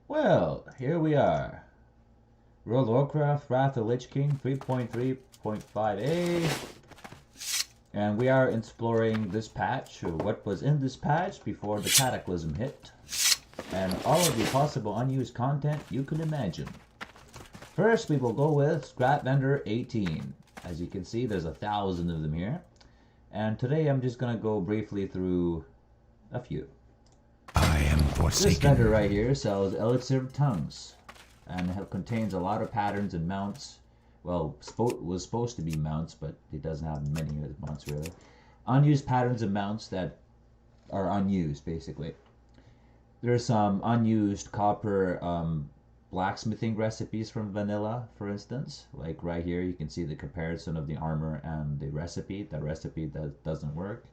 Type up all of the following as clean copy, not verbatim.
Well, here we are. World of Warcraft, Wrath of the Lich King 3.3.5a. And we are exploring this patch, or what was in this patch before the Cataclysm hit. And all of the possible unused content you could imagine. First, we will go with Scrap Vendor 18. As you can see, there's 1,000 of them here. And today I'm just going to go briefly through a few. I am forsaken. This vendor right here sells Elixir of Tongues. And it contains a lot of patterns and mounts. Well, was supposed to be mounts, but it doesn't have many mounts really. Unused patterns and mounts that are unused, basically. There's some unused copper blacksmithing recipes from vanilla, for instance. Like right here, you can see the comparison of the armor and the recipe. The recipe that doesn't work.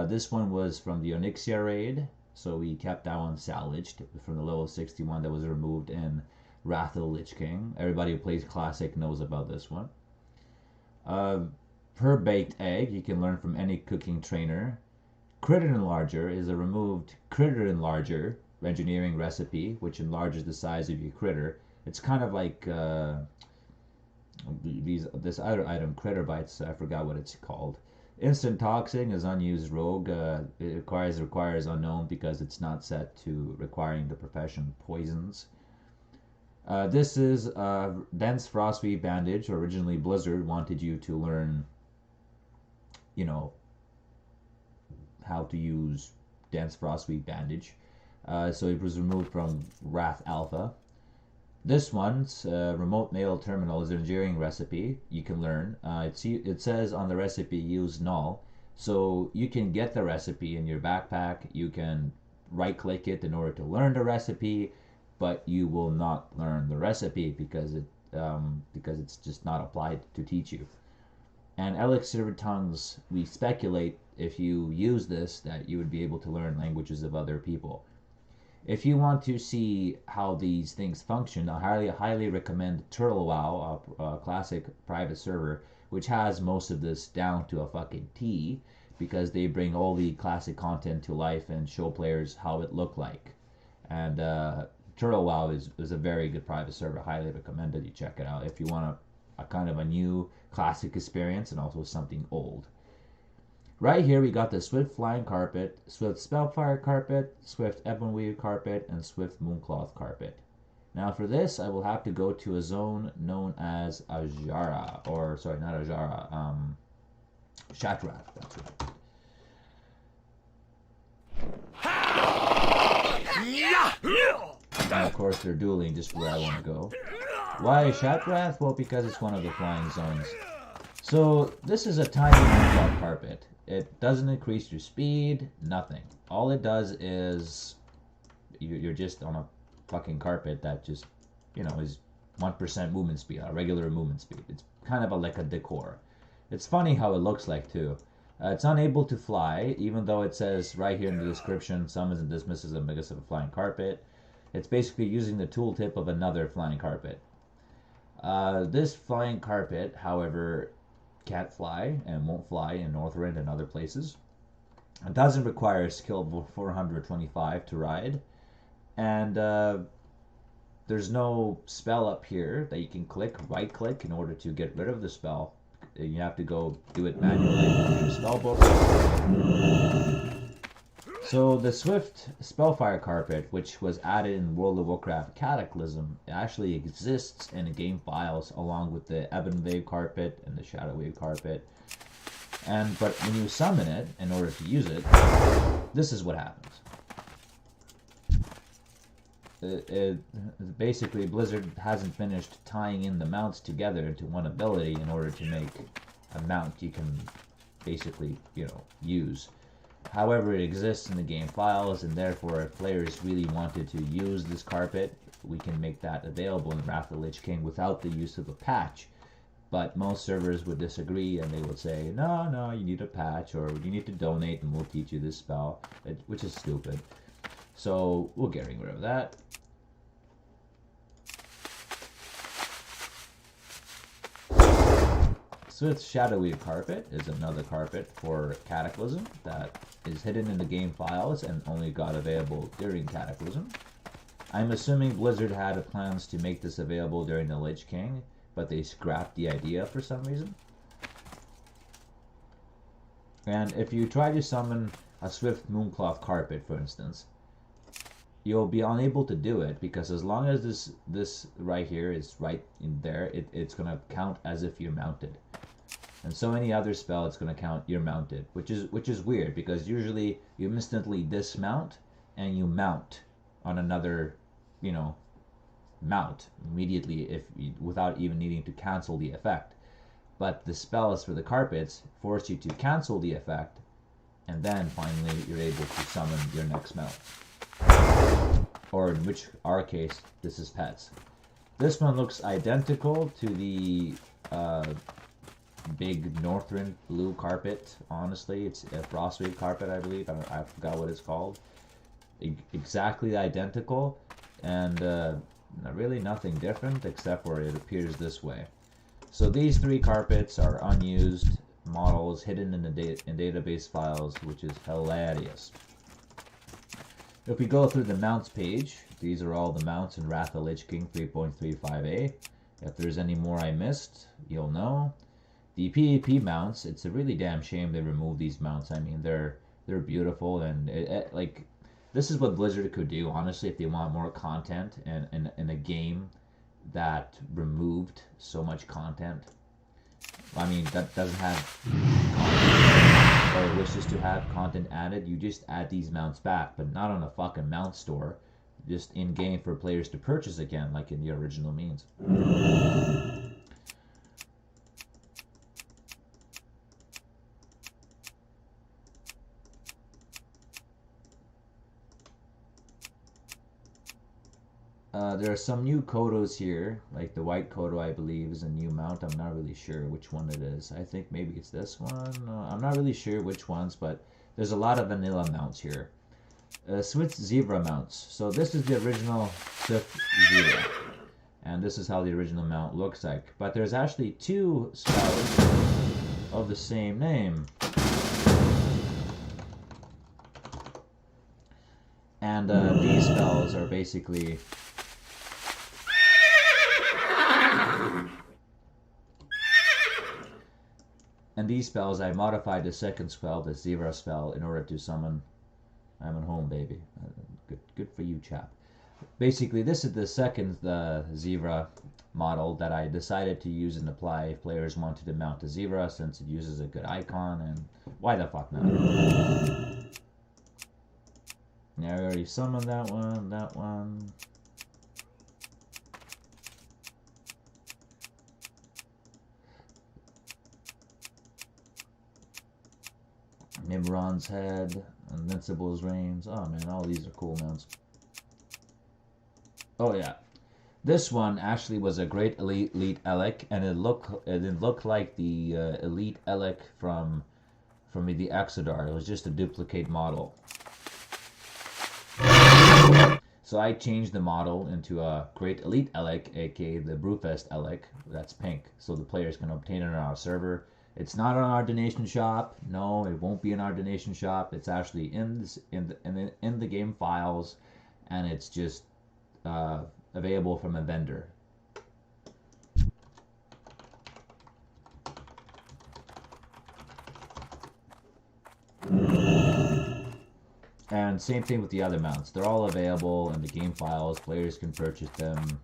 This one was from the Onyxia raid, so we kept that one salvaged from the level 61 that was removed in Wrath of the Lich King. Everybody who plays Classic knows about this one. Per baked egg, you can learn from any cooking trainer. Critter Enlarger is a removed Critter Enlarger engineering recipe, which enlarges the size of your critter. It's kind of like this other item, Critter Bites. I forgot what it's called. Instant Toxing is unused rogue. It requires unknown because it's not set to requiring the profession poisons. This is Dense Frostweave Bandage. Originally, Blizzard wanted you to learn, you know, how to use Dense Frostweave Bandage. So it was removed from Wrath Alpha. This one's Remote Mail Terminal is an engineering recipe you can learn. It says on the recipe use null. So you can get the recipe in your backpack. You can right click it in order to learn the recipe, but you will not learn the recipe because it's just not applied to teach you. And Elixir of Tongues, we speculate if you use this that you would be able to learn languages of other people. If you want to see how these things function, I highly recommend TurtleWow, a classic private server, which has most of this down to a fucking T, because they bring all the classic content to life and show players how it looked like. And TurtleWow is a very good private server. Highly recommended you check it out if you want a kind of a new classic experience and also something old. Right here we got the Swift Flying Carpet, Swift Spellfire Carpet, Swift Ebonweave Carpet, and Swift Mooncloth Carpet. Now for this, I will have to go to a zone known as Ajara, or sorry, not Ajara, Shatrath, that's right. And of course they're dueling just where I want to go. Why Shatrath? Well, because it's one of the flying zones. So this is a tiny Mooncloth Carpet. It doesn't increase your speed, nothing. All it does is you're just on a fucking carpet that just, you know, is 1% movement speed, a regular movement speed. It's kind of like a decor. It's funny how it looks like too. It's unable to fly, even though it says right here in the description, summons and dismisses a because of a flying carpet. It's basically using the tooltip of another flying carpet. This flying carpet, however, can't fly and won't fly in Northrend and other places. It doesn't require a skill of 425 to ride. And there's no spell up here that you can right click in order to get rid of the spell. You have to go do it manually in your spell book. So the Swift Spellfire Carpet, which was added in World of Warcraft Cataclysm, actually exists in the game files along with the Ebonweave Carpet and the Shadowy Carpet. But when you summon it in order to use it, this is what happens. Basically, Blizzard hasn't finished tying in the mounts together into one ability in order to make a mount you can basically, you know, use. However, it exists in the game files, and therefore if players really wanted to use this carpet, we can make that available in Wrath of the Lich King without the use of a patch. But most servers would disagree, and they would say, no, you need a patch, or you need to donate and we'll teach you this spell, which is stupid. So we'll get rid of that. Swift Shadowy Carpet is another carpet for Cataclysm that is hidden in the game files and only got available during Cataclysm. I'm assuming Blizzard had plans to make this available during the Lich King, but they scrapped the idea for some reason. And if you try to summon a Swift Mooncloth Carpet, for instance, you'll be unable to do it because as long as this right here is right in there, it's going to count as if you're mounted. And so any other spell, it's going to count you're mounted, which is weird because usually you instantly dismount and you mount on another, you know, mount immediately if you, without even needing to cancel the effect. But the spells for the carpets force you to cancel the effect, and then finally you're able to summon your next mount. Or in which our case, this is pets. This one looks identical to the big northern blue carpet. Honestly, it's a Frostwave carpet, I believe. I forgot what it's called. Exactly identical, and really nothing different except for it appears this way. So these three carpets are unused models hidden in the database files, which is hilarious. If we go through the mounts page, these are all the mounts in Wrath of Lich King 3.35a. If there's any more I missed, you'll know. The PvP mounts, it's a really damn shame they removed these mounts. I mean, they're beautiful, and like, this is what Blizzard could do, honestly, if they want more content in a game that removed so much content. I mean, that doesn't have content or wishes to have content added. You just add these mounts back, but not on a fucking mount store, just in game for players to purchase again, like in the original means. There are some new Kodos here, like the white Kodo, I believe, is a new mount. I'm not really sure which one it is. I think maybe it's this one. I'm not really sure which ones, but there's a lot of vanilla mounts here. Swift Zebra mounts. So this is the original Swift Zebra, and this is how the original mount looks like. But there's actually two spells of the same name. And these spells are basically... And these spells, I modified the second spell, the Zebra spell, in order to summon... I'm at home, baby. Good for you, chap. Basically, this is the second Zebra model that I decided to use and apply if players wanted to mount a Zebra, since it uses a good icon, and why the fuck not? Yeah, I already summoned that one. Nimron's head, Invincible's reins. Oh man, all these are cool mounts. Oh yeah, this one actually was a great elite Elec, and it looked like the elite Elec from the Exodar. It was just a duplicate model. So I changed the model into a Great Elite Elec, aka the Brewfest Elec. That's pink, so the players can obtain it on our server. It's not on our donation shop. No, it won't be in our donation shop. It's actually in the game files, and it's just available from a vendor. And same thing with the other mounts. They're all available in the game files. Players can purchase them.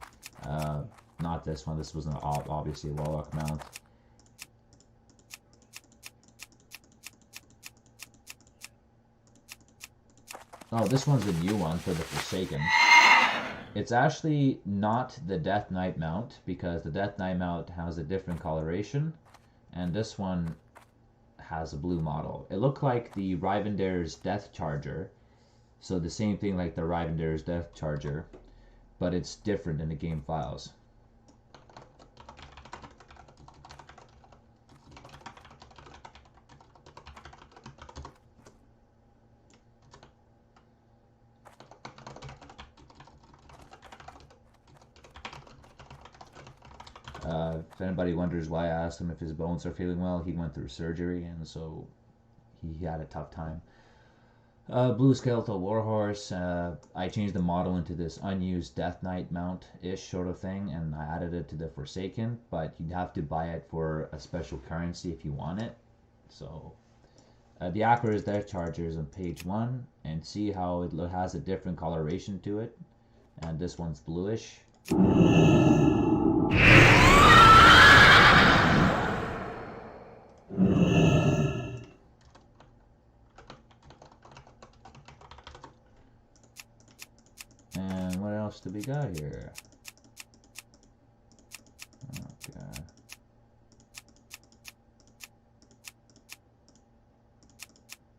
Not this one. This was obviously a WotLK mount. Oh, this one's a new one for the Forsaken. It's actually not the Death Knight mount, because the Death Knight mount has a different coloration, and this one has a blue model. It looked like the Rivendare's Death Charger, so the same thing like the Rivendare's Death Charger, but it's different in the game files. If anybody wonders why I asked him if his bones are feeling well, he went through surgery, and so he had a tough time. Blue Skeletal Warhorse. I changed the model into this unused Death Knight mount-ish sort of thing, and I added it to the Forsaken, but you'd have to buy it for a special currency if you want it. So, the Aqua's Death Charger is on page 1, and see how it has a different coloration to it. And this one's bluish. And what else do we got here? Okay.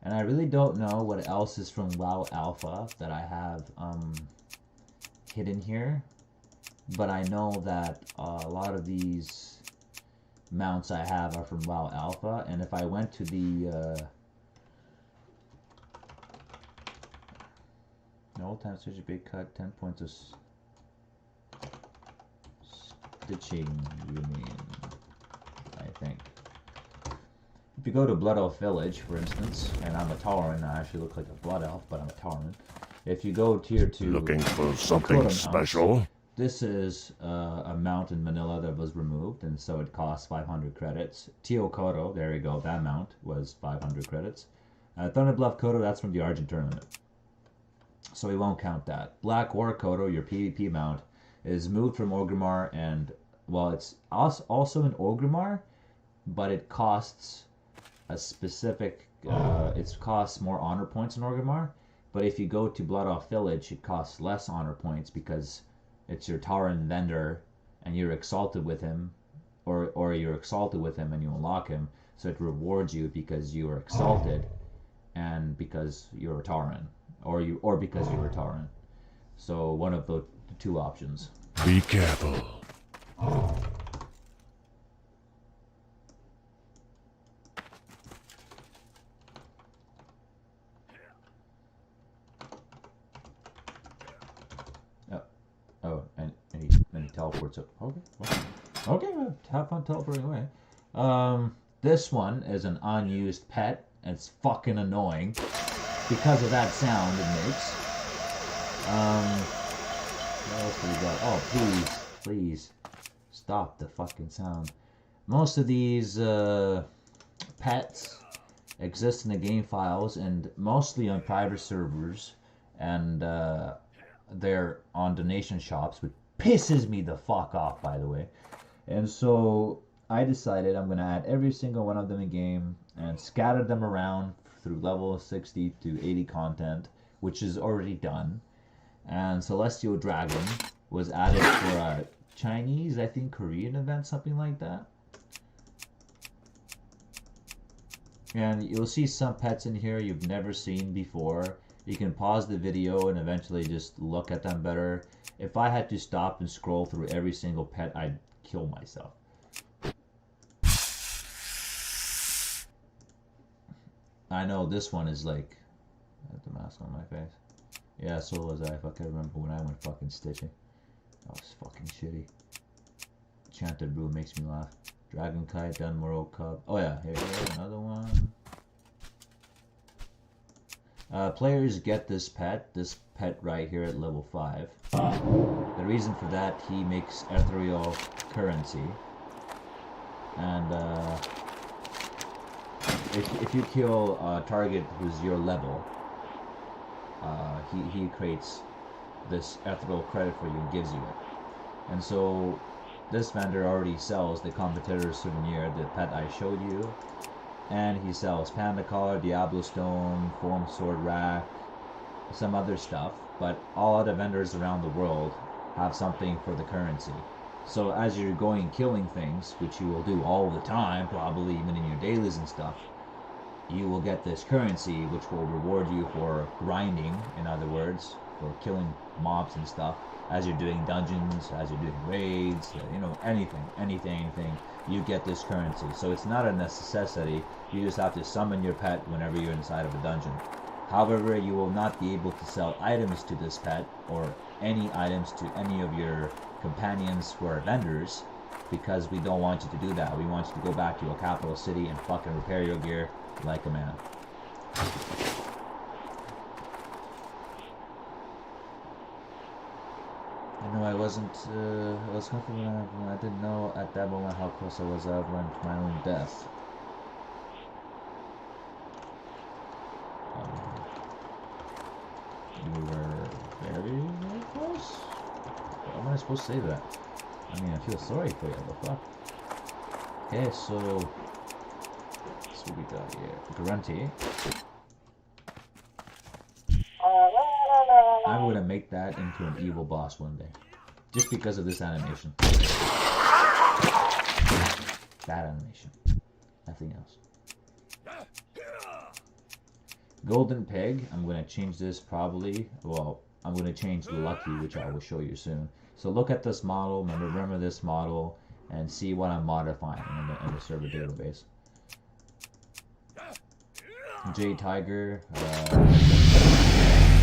And I really don't know what else is from WoW Alpha that I have hidden here. But I know that a lot of these mounts I have are from WoW Alpha. And if I went to the... No time such a big cut, 10 points of stitching, you mean, I think. If you go to Blood Elf Village, for instance, and I'm a Tauren, I actually look like a Blood Elf, but I'm a Tauren. If you go tier 2... Looking for something special? This is a mount in Manila that was removed, and so it costs 500 credits. Tio Koto, there you go, that mount was 500 credits. Thunder Bluff Koto, that's from the Argent tournament. So we won't count that. Black War Koto, your PvP mount, is moved from Orgrimmar, and, well, it's also in Orgrimmar, but it costs a specific, it costs more honor points in Orgrimmar, but if you go to Blood Off Village, it costs less honor points because it's your Tauren vendor, and you're exalted with him, or you're exalted with him and you unlock him, so it rewards you because you are exalted, and because you're a Tauren. Or because you were Tauren. So one of the two options. Be careful. Oh, and he teleports up. Okay, well, have fun teleporting away. This one is an unused pet. And it's fucking annoying. Because of that sound it makes. What else do we got? Oh, please, stop the fucking sound. Most of these pets exist in the game files and mostly on private servers, and they're on donation shops, which pisses me the fuck off, by the way. And so I decided I'm gonna add every single one of them in game and scatter them around through level 60 to 80 content, which is already done. And Celestial Dragon was added for a Chinese, I think Korean event, something like that. And you'll see some pets in here you've never seen before. You can pause the video and eventually just look at them better. If I had to stop and scroll through every single pet, I'd kill myself. I know this one is like, I have the mask on my face. Yeah, so was I. Fuck, I remember when I went fucking stitching. That was fucking shitty. Enchanted Brew makes me laugh. Dragon Kite, Dunmorrow Cub. Oh yeah, here another one. Players get this pet right here at level 5. The reason for that, he makes ethereal currency. And if you kill a target who's your level, he creates this ethereal credit for you and gives you it. And so this vendor already sells the competitor souvenir, the pet I showed you, and he sells Panda Collar, Diablo Stone, Form Sword Rack, some other stuff, but all other vendors around the world have something for the currency. So as you're going killing things, which you will do all the time, probably even in your dailies and stuff, you will get this currency which will reward you for grinding, in other words, for killing mobs and stuff, as you're doing dungeons, as you're doing raids, you know, anything, you get this currency. So it's not a necessity, you just have to summon your pet whenever you're inside of a dungeon. However, you will not be able to sell items to this pet, or any items to any of your companions who are vendors, because we don't want you to do that. We want you to go back to a capital city and fucking repair your gear like a man. No, I wasn't. I was comfortable. I didn't know at that moment how close I was of to my own death. We were very, very close. How am I supposed to say that? I mean, I feel sorry for you, but fuck. Okay, so what we got here? Grunty. I'm gonna make that into an evil boss one day, just because of this animation. That animation, nothing else. Golden Pig. I'm gonna change this probably. Well, I'm gonna change Lucky, which I will show you soon. So look at this model. Remember this model, and see what I'm modifying in the server database. J Tiger.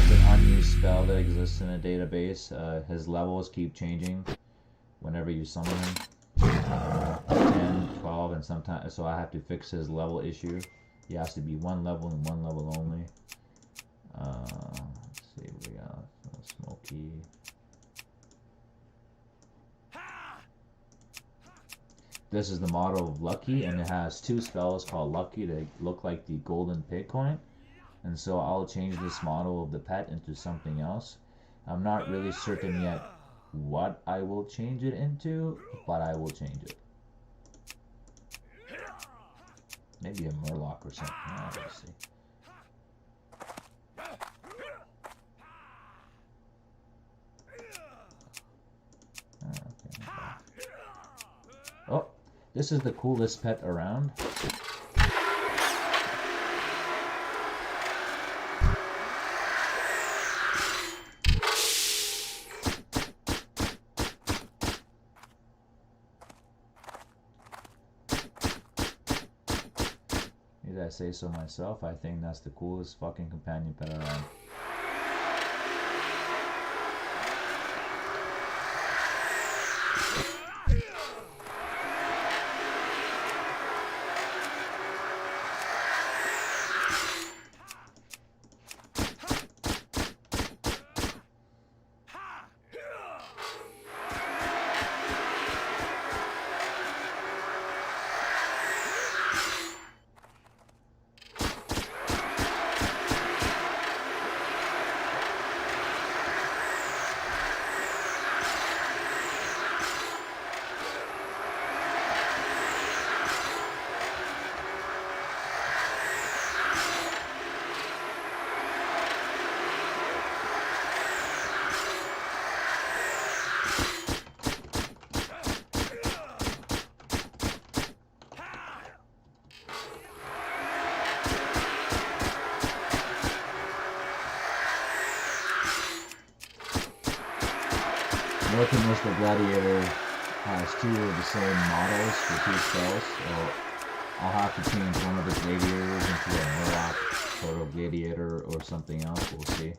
It's an unused spell that exists in a database. His levels keep changing whenever you summon him. 10, 12, and sometimes, so I have to fix his level issue. He has to be one level and one level only. Let's see, we got Smoky. This is the model of Lucky, and it has two spells called Lucky that look like the golden pig coin. And so I'll change this model of the pet into something else. I'm not really certain yet what I will change it into, but I will change it. Maybe a Murloc or something. Let's see. Okay. Oh, this is the coolest pet around. I say so myself. I think that's the coolest fucking companion pet around. North the Gladiator has two of the same models for two spells, so I'll have to change one of the Gladiators into a Murloc Proto Gladiator or something else, we'll see.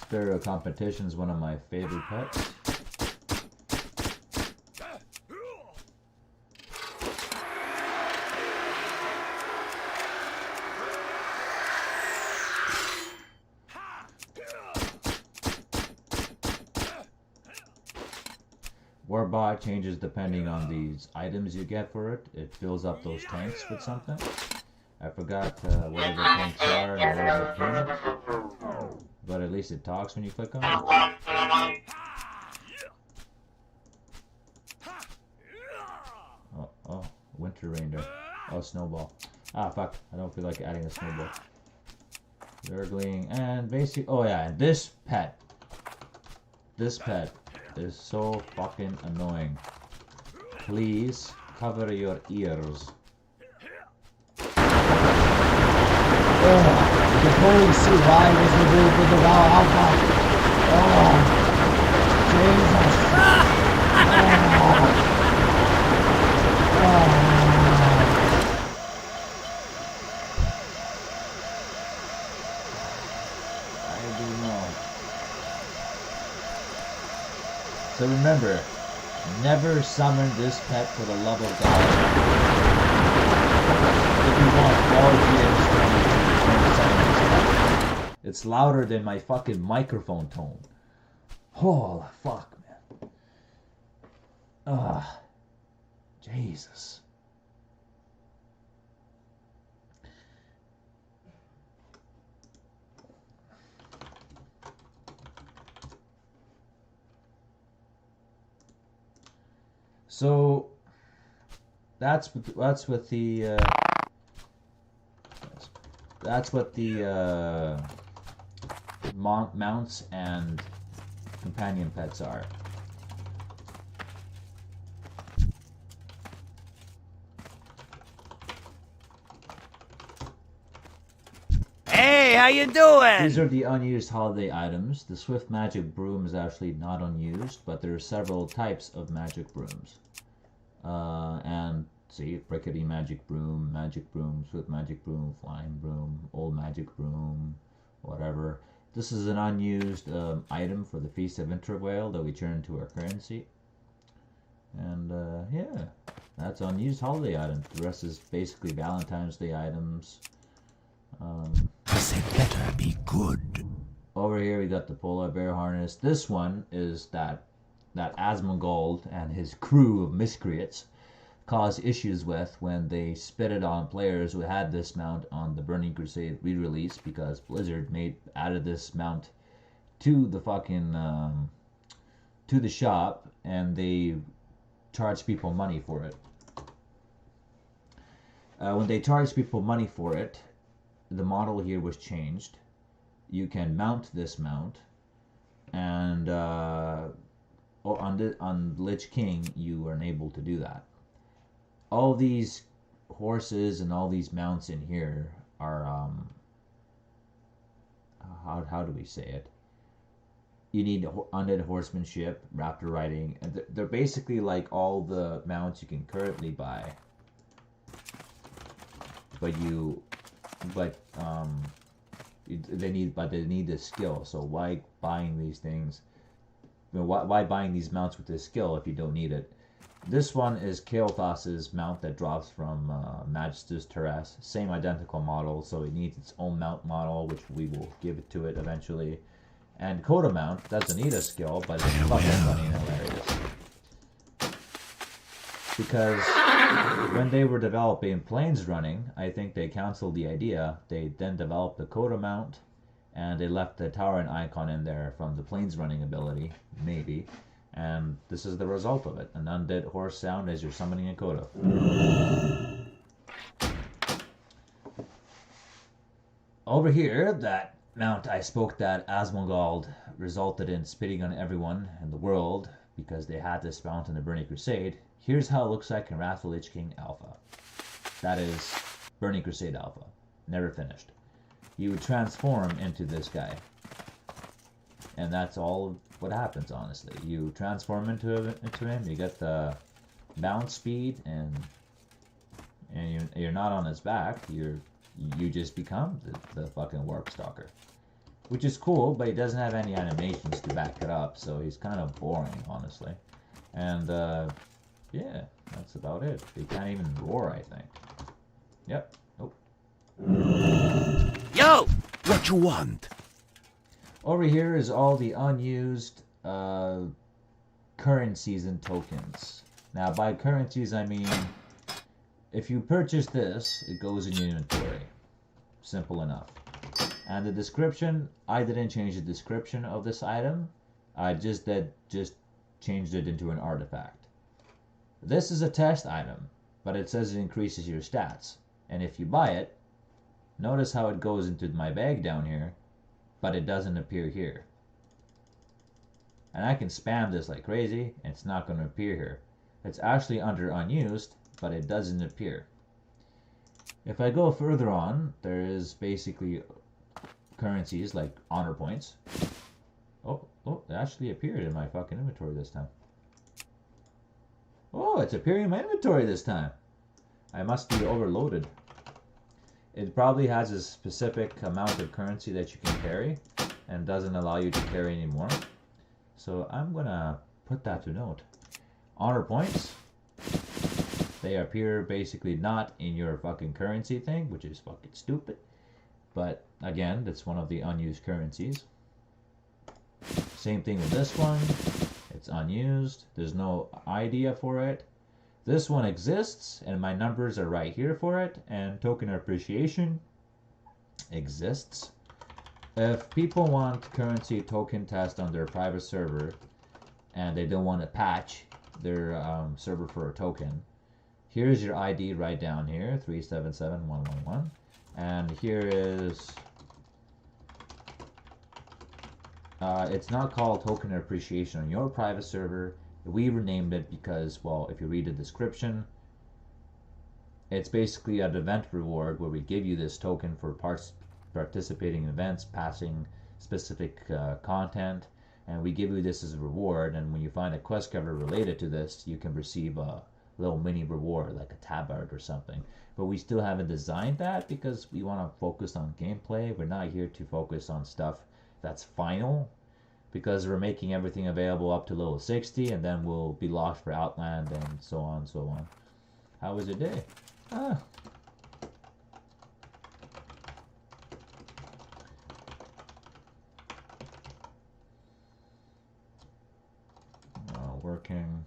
Stereo Competition is one of my favorite pets. Warbot changes depending on these items you get for it. It fills up those tanks with something. I forgot what the tanks are and what the pin. But at least it talks when you click on it. Oh, Winter Reindeer. Oh, Snowball. Ah, fuck. I don't feel like adding a Snowball. Gurgling, and basic. Oh, yeah, and this pet. This pet is so fucking annoying. Please cover your ears. You can totally see why it was removed with the raw alpha. Oh, Jesus. Oh. So remember, never summon this pet for the love of God. If you want all GMs to summon this pet. It's louder than my fucking microphone tone. Oh, fuck, man. Ugh. Jesus. So that's what the mounts and companion pets are. Hey, how you doing? These are the unused holiday items. The Swift Magic Broom is actually not unused, but there are several types of magic brooms. And see, Brickety Magic Broom, Swift Magic Broom, Flying Broom, Old Magic Broom, whatever. This is an unused item for the Feast of Intervale that we turn into our currency. And yeah, that's unused holiday items. The rest is basically Valentine's Day items. This had better be good. Over here we got the Polar Bear harness. This one is that Asmongold and his crew of miscreants caused issues with when they spit it on players who had this mount on the Burning Crusade re-release, because Blizzard added this mount to the fucking to the shop, and they charged people money for it. When they charged people money for it, the model here was changed. You can mount this mount, and on Lich King you are unable to do that. All these horses and all these mounts in here are how do we say it? You need undead horsemanship, raptor riding. They're basically like all the mounts you can currently buy, but they need this skill. So why buying these things? You know, why buying these mounts with this skill if you don't need it? This one is Kael'thas's mount that drops from Magister's Terrace. Same identical model, so it needs its own mount model, which we will give it to it eventually. And Coda mount doesn't need a skill, but it's fucking funny and hilarious. Because when they were developing Plains Running, I think they canceled the idea. They then developed the Coda mount, and they left the Tauren icon in there from the Plains Running ability, maybe. And this is the result of it. An undead horse sound as you're summoning a Coda. Over here, that mount I spoke that Asmongold resulted in spitting on everyone in the world because they had this mount in the Burning Crusade. Here's how it looks like in Wrath of the Lich King Alpha. That is Burning Crusade Alpha. Never finished. You would transform into this guy. And that's all what happens, honestly. You transform into him, you get the bounce speed, and you're not on his back. You just become the fucking Warp Stalker. Which is cool, but he doesn't have any animations to back it up, so he's kind of boring, honestly. And yeah, that's about it. He can't even roar, I think. Yep. Oh. Yo! What you want? Over here is all the unused currencies and tokens. Now, by currencies, I mean, if you purchase this, it goes in your inventory. Simple enough. And the description, I didn't change the description of this item. I just changed it into an artifact. This is a test item, but it says it increases your stats. And if you buy it, notice how it goes into my bag down here, but it doesn't appear here. And I can spam this like crazy, and it's not going to appear here. It's actually under unused, but it doesn't appear. If I go further on, there is basically currencies like honor points. Oh, it actually appeared in my fucking inventory this time. Oh, it's appearing in my inventory this time. I must be overloaded. It probably has a specific amount of currency that you can carry and doesn't allow you to carry anymore. So I'm gonna put that to note. Honor points. They appear basically not in your fucking currency thing, which is fucking stupid. But again, that's one of the unused currencies. Same thing with this one. It's unused. There's no idea for it. This one exists, and my numbers are right here for it. And token appreciation exists. If people want currency token test on their private server, and they don't want to patch their server for a token, here's your ID right down here, 377111. And here is, it's not called token appreciation on your private server. We renamed it because, well, if you read the description, it's basically an event reward where we give you this token for participating in events, passing specific content, and we give you this as a reward. And when you find a quest cover related to this, you can receive a little mini reward like a tabard or something. But we still haven't designed that because we want to focus on gameplay. We're not here to focus on stuff that's final, because we're making everything available up to level 60, and then we'll be locked for Outland and so on and so on. How was your day? Working.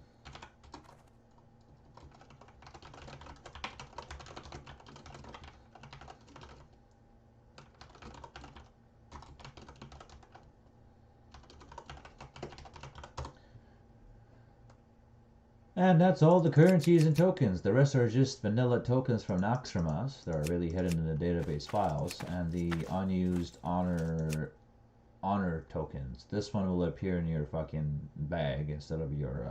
And that's all the currencies and tokens. The rest are just vanilla tokens from Naxxramas that are really hidden in the database files, and the unused honor tokens. This one will appear in your fucking bag instead of your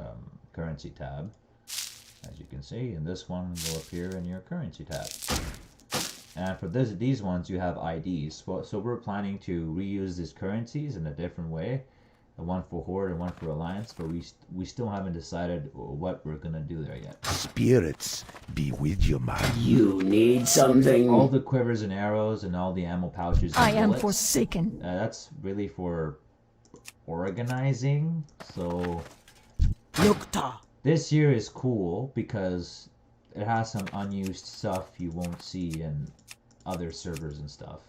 currency tab, as you can see, and this one will appear in your currency tab. And for these ones, you have IDs. So we're planning to reuse these currencies in a different way. One for Horde and one for Alliance, but we still haven't decided what we're gonna do there yet. Spirits be with you, man. You need something. All the quivers and arrows and all the ammo pouches and I am bullets, forsaken. that's really for organizing. So Yokta. this here is cool because it has some unused stuff you won't see in other servers and stuff.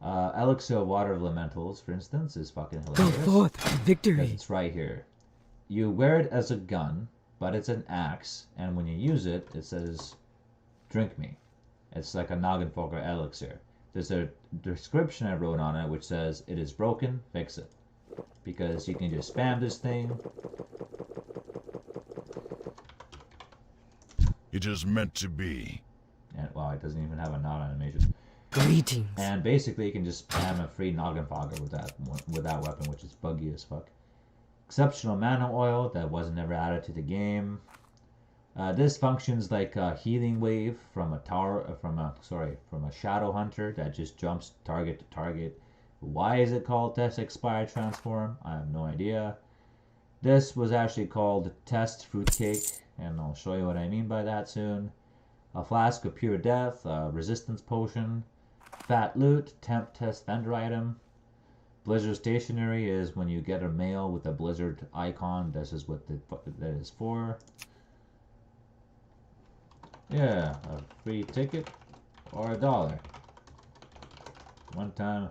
Elixir of Water Elementals, for instance, is fucking hilarious. Go forth to victory. It's right here. You wear it as a gun, but it's an axe, and when you use it, it says, "Drink me." It's like a Noggenfolker elixir. There's a description I wrote on it which says, "It is broken, fix it." Because you can just spam this thing. It is meant to be. And wow, it doesn't even have a nod animation. Greetings. And basically, you can just spam a free Noggenfolker with that weapon, which is buggy as fuck. Exceptional mana oil that wasn't ever added to the game. This functions like a healing wave from a shadow hunter that just jumps target to target. Why is it called Test Expire Transform? I have no idea. This was actually called Test Fruitcake, and I'll show you what I mean by that soon. A flask of pure death, a resistance potion, fat loot, temp test vendor item. Blizzard stationery is when you get a mail with a Blizzard icon. This is what that is for. Yeah, a free ticket or $1. One time.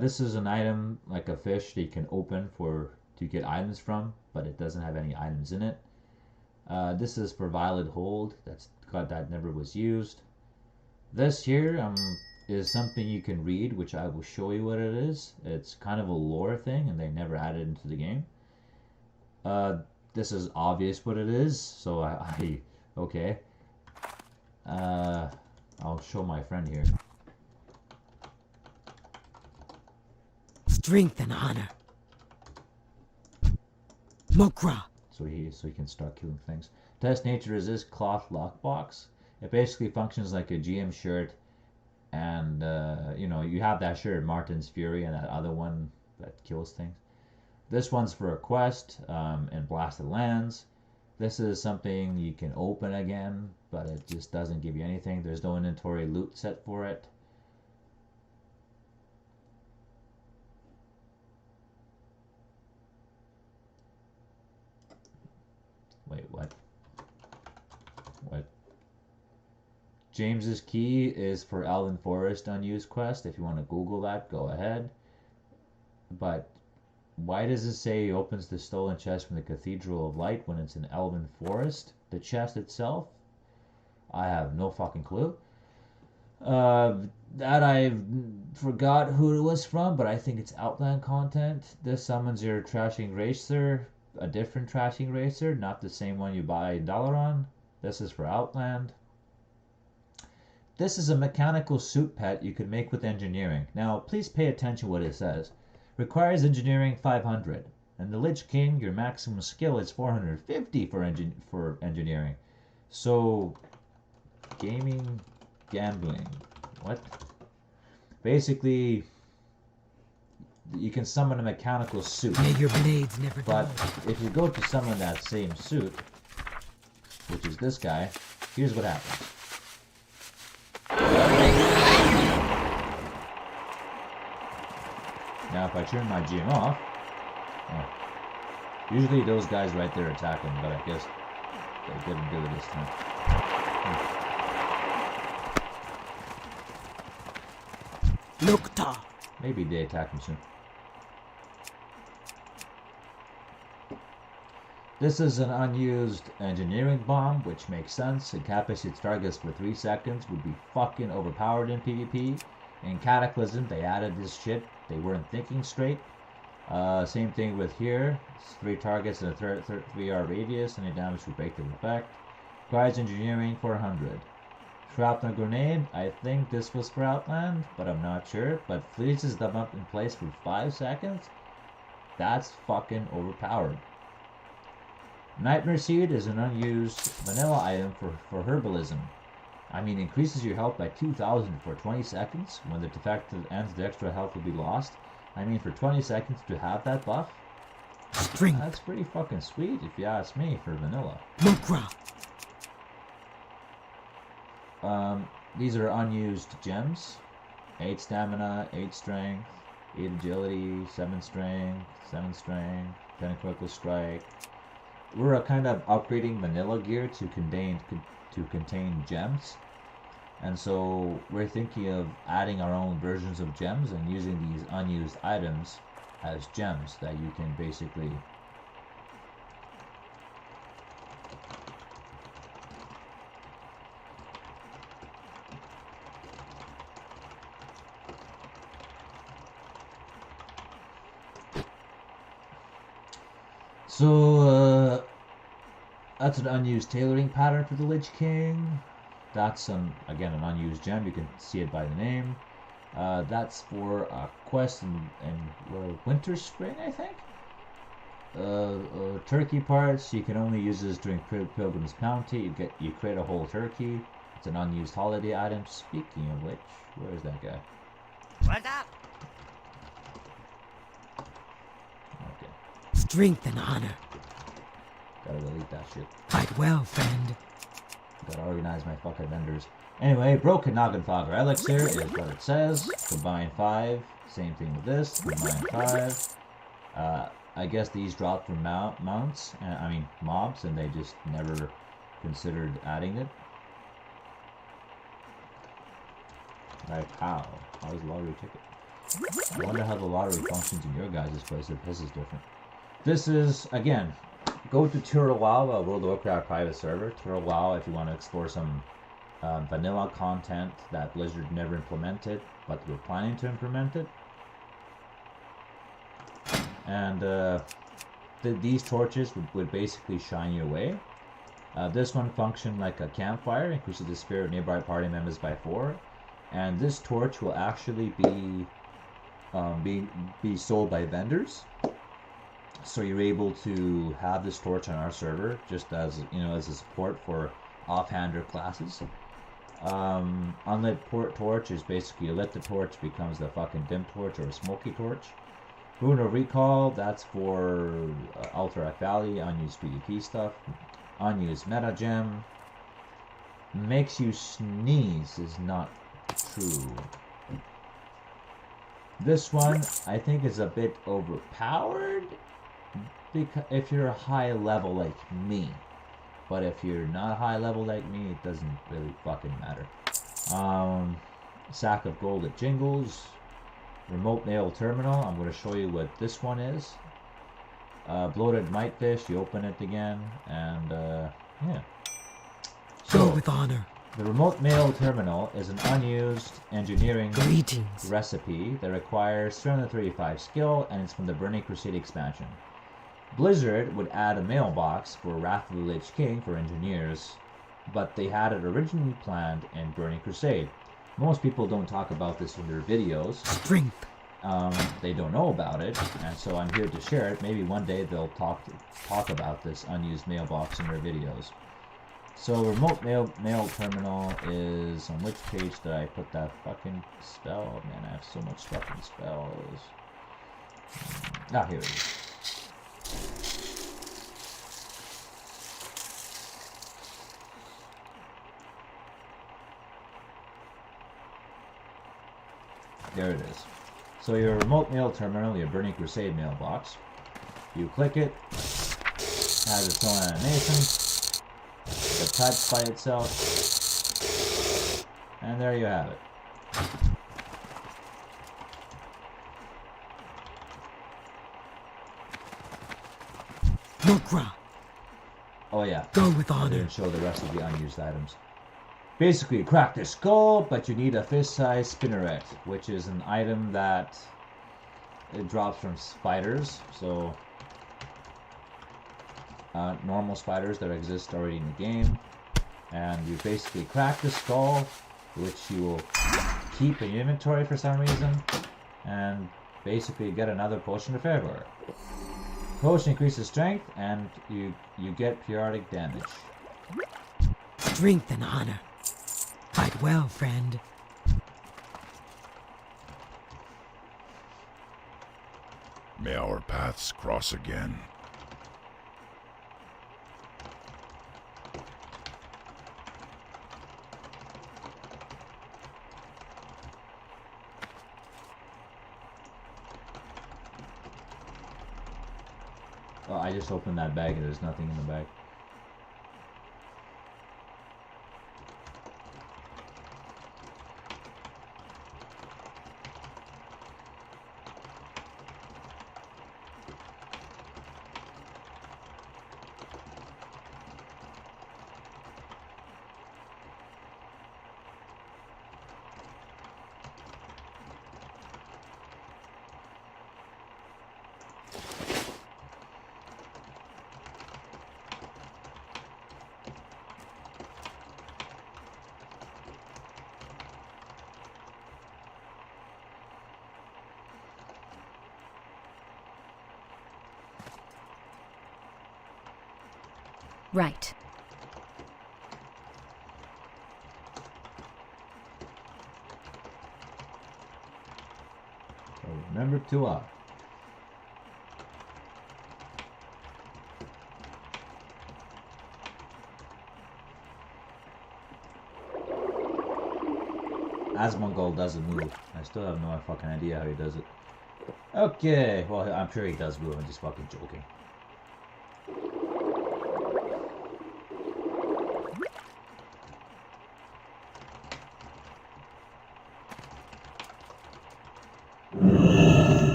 This is an item like a fish that you can open to get items from, but it doesn't have any items in it. This is for Violet Hold. That never was used. This here is something you can read, which I will show you what it is. It's kind of a lore thing, and they never added it into the game. This is obvious what it is, so okay. I'll show my friend here. Strength and honor. Mokra. So he can start killing things. Test nature resist cloth lockbox. It basically functions like a GM shirt, and you have that shirt, Martin's Fury, and that other one that kills things. This one's for a quest in Blasted Lands. This is something you can open again, but it just doesn't give you anything. There's no inventory loot set for it. James's key is for Elven Forest unused quest. If you want to Google that, go ahead. But why does it say opens the stolen chest from the Cathedral of Light when it's in Elven Forest? The chest itself? I have no fucking clue. That I forgot who it was from, but I think it's Outland content. This summons your Trashing Racer, a different Trashing Racer, not the same one you buy Dalaran. This is for Outland. This is a mechanical suit pet you can make with engineering. Now, please pay attention what it says. Requires engineering 500. And the Lich King, your maximum skill is 450 for engineering. So, gaming, gambling, what? Basically, you can summon a mechanical suit. May your blades never But dull. if you go to summon that same suit, which is this guy, here's what happens. Now if I turn my GM off, usually those guys right there attack him, but I guess they didn't do it this time. Nocta. Maybe they attack him soon. This is an unused engineering bomb, which makes sense. Incapacitates targets for 3 seconds, would be fucking overpowered in PvP. In Cataclysm, they added this shit. They weren't thinking straight. Same thing with here. It's 3 targets in a 3R radius, any damage will break the effect. Requires engineering 400. Shrapnel grenade, I think this was for Outland, but I'm not sure. But freezes them up in place for 5 seconds? That's fucking overpowered. Nightmare Seed is an unused vanilla item for herbalism. I mean, increases your health by 2,000 for 20 seconds. When the defect ends, the extra health will be lost. I mean, for 20 seconds to have that buff, Strength. that's pretty fucking sweet if you ask me for vanilla. Mokra. These are unused gems. 8 stamina, 8 strength, 8 agility, 7 strength, 10 critical strike. We're kind of upgrading vanilla gear to contain gems, and so we're thinking of adding our own versions of gems and using these unused items as gems that you can basically that's an unused tailoring pattern for the Lich King. That's again an unused gem. You can see it by the name. That's for a quest in Winter Spring, I think. Turkey parts. You can only use this during Pilgrim's Bounty. You create a whole turkey. It's an unused holiday item. Speaking of which, where is that guy? What's up? Okay, Strength and honor. gotta delete that shit. Fight well, friend. Gotta organize my fucking vendors. Anyway, Broken Noggin Fogger Elixir is what it says. Combine 5. Same thing with this. Combine 5. I guess these drop from mounts. Mobs, and they just never considered adding it. Like how? How is lottery ticket? I wonder how the lottery functions in your guys' place if this is different. This is, again, go to Turtle WoW, a World of Warcraft private server. Turtle WoW if you want to explore some vanilla content that Blizzard never implemented, but they were planning to implement it. And these torches would basically shine your way. This one functioned like a campfire, increases the spirit of nearby party members by 4. And this torch will actually be sold by vendors. So you're able to have this torch on our server, just as as a support for offhander classes. Unlit torch is basically you lit the torch becomes the fucking dim torch or a smoky torch. Rune of Recall, that's for Alterac Valley, unused PvP stuff. Unused meta gem. Makes you sneeze is not true. This one I think is a bit overpowered because if you're a high level like me. But if you're not high level like me, it doesn't really fucking matter. Sack of gold at Jingles. Remote mail terminal. I'm going to show you what this one is. Bloated mitefish. You open it again, and yeah. Go with honor. The remote mail terminal is an unused engineering Greetings. recipe that requires 335 skill, and it's from the Burning Crusade expansion. Blizzard would add a mailbox for Wrath of the Lich King for engineers, but they had it originally planned in Burning Crusade. Most people don't talk about this in their videos. Strength. They don't know about it, and so I'm here to share it. Maybe one day they'll talk about this unused mailbox in their videos. So remote mail terminal is on which page did I put that fucking spell? Man, I have so much fucking spells. Here it is. There it is. So your remote mail terminal, your Burning Crusade mailbox, you click it, has its own animation, it types by itself, and there you have it. Nokra. Oh yeah, Go with I honor. didn't show the rest of the unused items. Basically, you crack the skull, but you need a fist-sized spinneret, which is an item that it drops from spiders. So normal spiders that exist already in the game, and you basically crack the skull, which you will keep in your inventory for some reason, and basically get another potion of favor. Potion increases strength, and you get periodic damage. Strength and honor. Fight well, friend. May our paths cross again. Oh, I just opened that bag and there's nothing in the bag. Right. So remember to Asmongold doesn't move. I still have no fucking idea how he does it. Okay, well I'm sure he does move. I'm just fucking joking.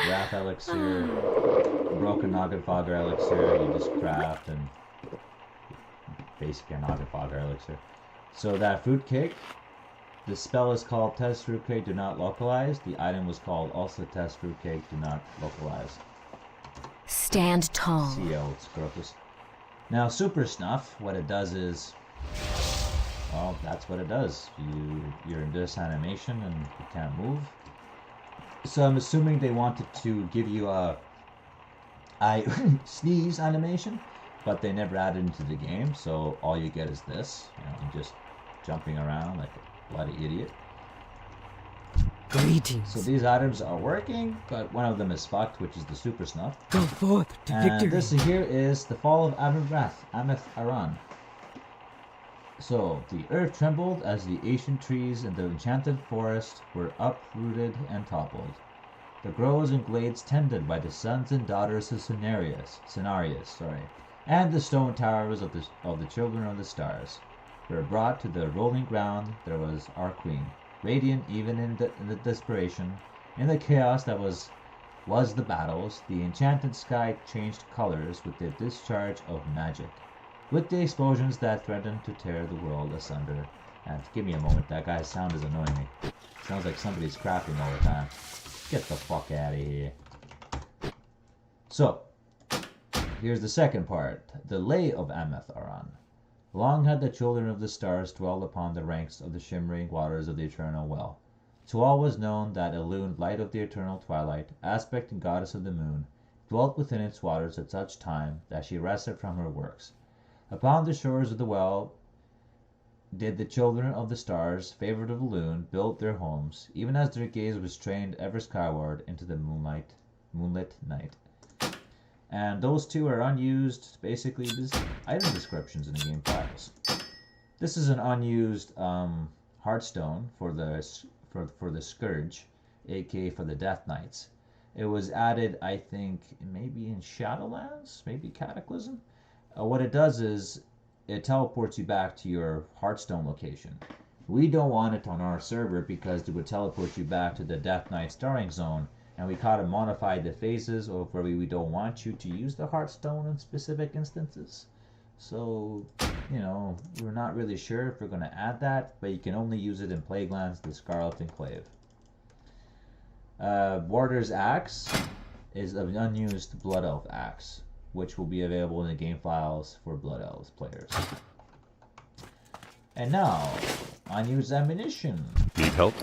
Wrath elixir, broken Nagadfogger elixir, you just craft and basically a Nagadfogger elixir. So that fruitcake, the spell is called Test Fruitcake Do Not Localize. The item was called also Test Fruitcake Do Not Localize. Stand tall. CL Scropus. Now Super Snuff, what it does is, well, that's what it does. You're in this animation and you can't move. So I'm assuming they wanted to give you a I sneeze animation, but they never added into the game, so all you get is this, just jumping around like a bloody idiot. Greetings. So these items are working, but one of them is fucked, which is the Super Snuff. Go forth to And victory. this here is the fall of Ameth Aran. So, the earth trembled as the ancient trees in the enchanted forest were uprooted and toppled. The groves and glades tended by the sons and daughters of Cenarius, And the stone towers of the children of the stars were brought to the rolling ground. There was our queen, radiant even in the desperation, in the chaos that was the battles. The enchanted sky changed colors with the discharge of magic, with the explosions that threatened to tear the world asunder. And give me a moment, that guy's sound is annoying me. Sounds like somebody's crafting all the time. Get the fuck out of here. So, here's the second part. The Lay of Ametharon. Long had the children of the stars dwelled upon the ranks of the shimmering waters of the eternal well. To all was known that illumined light of the eternal twilight, aspect and goddess of the moon, dwelt within its waters at such time that she rested from her works. Upon the shores of the well did the children of the stars, favored of the loon, build their homes, even as their gaze was strained ever skyward into the moonlit night. And those two are unused, basically, just item descriptions in the game files. This is an unused Hearthstone for the Scourge, aka for the Death Knights. It was added, I think, maybe in Shadowlands, maybe Cataclysm. What it does is it teleports you back to your Hearthstone location. We don't want it on our server because it would teleport you back to the Death Knight starting zone, and we kind of modified the phases of where we don't want you to use the Hearthstone in specific instances. So, you know, we're not really sure if we're going to add that, but you can only use it in Plaguelands, the Scarlet Enclave. Warder's Axe is an unused Blood Elf Axe, which will be available in the game files for Blood Elves players. And now, unused ammunition. Need help?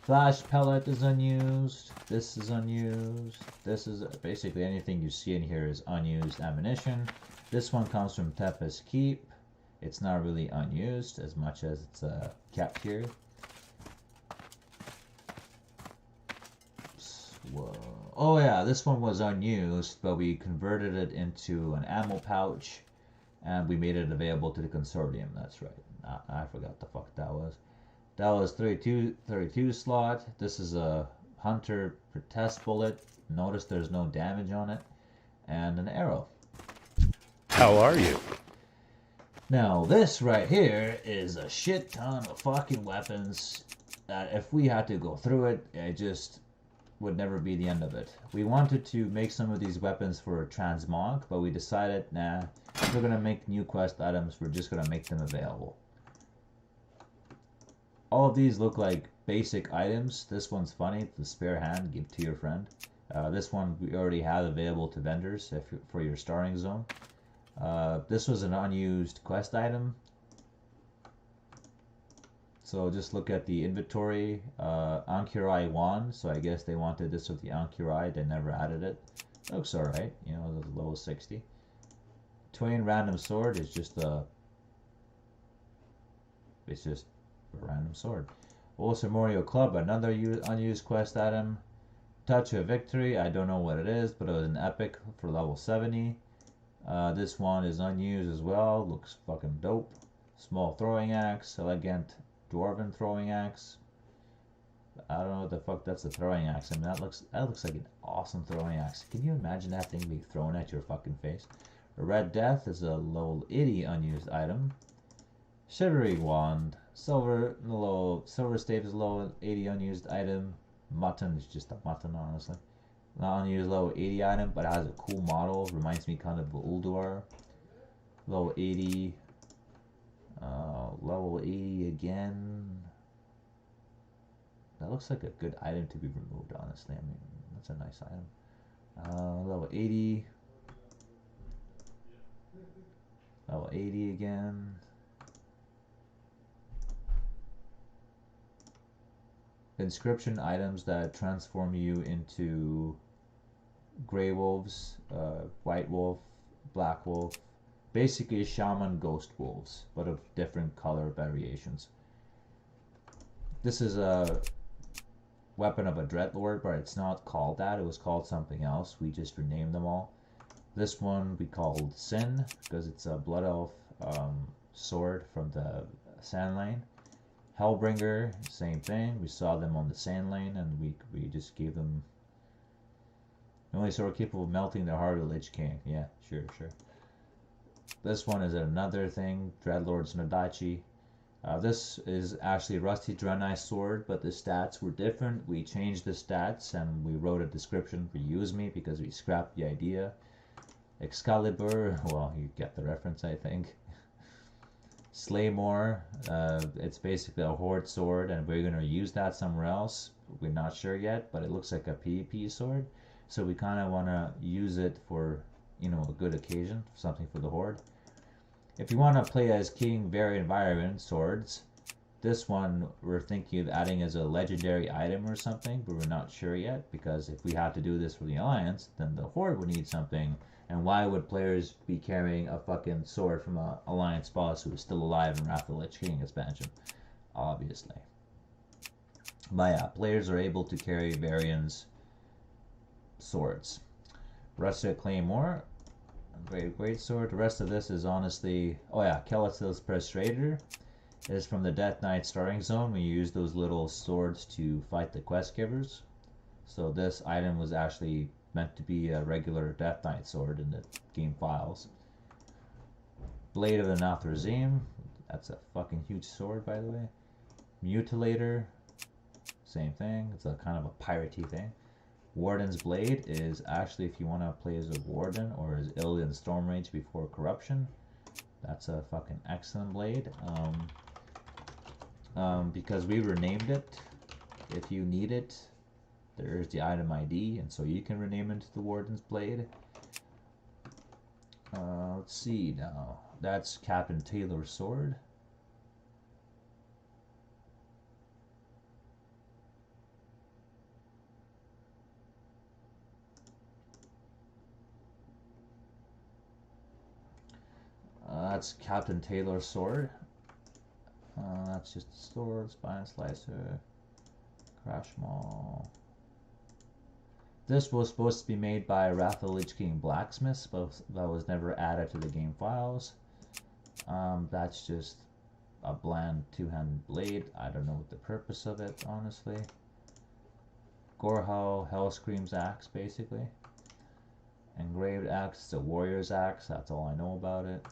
Flash pellet is unused. This is unused. This is basically anything you see in here is unused ammunition. This one comes from Tempest Keep. It's not really unused as much as it's kept here. Whoa. Oh yeah, this one was unused, but we converted it into an ammo pouch, and we made it available to the consortium. That's right. I forgot the fuck that was. That was 32 slot. This is a hunter protest bullet. Notice there's no damage on it, and an arrow. How are you? Now this right here is a shit ton of fucking weapons that if we had to go through it, it just would never be the end of it. We wanted to make some of these weapons for transmog, but we decided, nah, if we're gonna make new quest items, we're just gonna make them available. All of these look like basic items. This one's funny, the spare hand, give to your friend. This one we already have available to vendors for your starting zone. This was an unused quest item. So just look at the inventory. Ankyrai wand, so I guess they wanted this with the Ankyrai, they never added it. Looks alright, you know, the level 60. Twain random sword is just a random sword. Olsamorio Club, another unused quest item. Touch of Victory, I don't know what it is, but it was an epic for level 70. This one is unused as well, looks fucking dope. Small throwing axe, elegant dwarven throwing axe. I don't know what the fuck that's a throwing axe. I mean, that looks like an awesome throwing axe. Can you imagine that thing being thrown at your fucking face? A Red Death is a level 80 unused item. Shivery Wand. Silver Stave is a level 80 unused item. Mutton is just a mutton, honestly. Not unused level 80 item, but it has a cool model. Reminds me kind of Ulduar. Level 80. Level 80 again. That looks like a good item to be removed, honestly. I mean, that's a nice item. Level 80. Level 80 again. Inscription items that transform you into Grey Wolves, White Wolf, Black Wolf. Basically Shaman Ghost Wolves, but of different color variations. This is a weapon of a Dreadlord, but it's not called that. It was called something else. We just renamed them all. This one we called Sin, because it's a Blood Elf sword from the Sand Lane. Hellbringer, same thing. We saw them on the Sand Lane, and we just gave them the only sword capable of melting the heart of the Lich King. Yeah, sure. This one is another thing, Dreadlord's Nodachi. This is actually Rusty Draenei sword, but the stats were different. We changed the stats and we wrote a description for Use Me because we scrapped the idea. Excalibur, well, you get the reference, I think. Slaymore, it's basically a horde sword, and we're going to use that somewhere else. We're not sure yet, but it looks like a PvP sword, so we kind of want to use it for, you know, a good occasion, something for the horde. If you want to play as King Variant Environment swords, this one we're thinking of adding as a legendary item or something, but we're not sure yet, because if we have to do this for the Alliance, then the horde would need something. And why would players be carrying a fucking sword from a Alliance boss who is still alive in Wrath of the Lich King expansion? Obviously. But yeah, players are able to carry Varian's swords. Rusted Claymore, Greatsword. The rest of this is honestly... Oh yeah, Kelethil's Persuader is from the Death Knight starting zone. We use those little swords to fight the quest givers. So this item was actually meant to be a regular Death Knight sword in the game files. Blade of the Nathrazim, that's a fucking huge sword, by the way. Mutilator, same thing, it's a kind of a piratey thing. Warden's Blade is actually if you want to play as a Warden or as Illidan Stormrage before Corruption. That's a fucking excellent blade. Because we renamed it, if you need it, there's the item ID, and so you can rename it to the Warden's Blade. Let's see now. That's Captain Taylor's sword. That's Captain Taylor's sword. That's just a sword, spine slicer, crash maul. This was supposed to be made by Wrath of the Lich King Blacksmiths, but that was never added to the game files. That's just a bland two-handed blade. I don't know what the purpose of it, honestly. Gorehowl Hellscream's axe, basically. Engraved axe, it's a warrior's axe, that's all I know about it.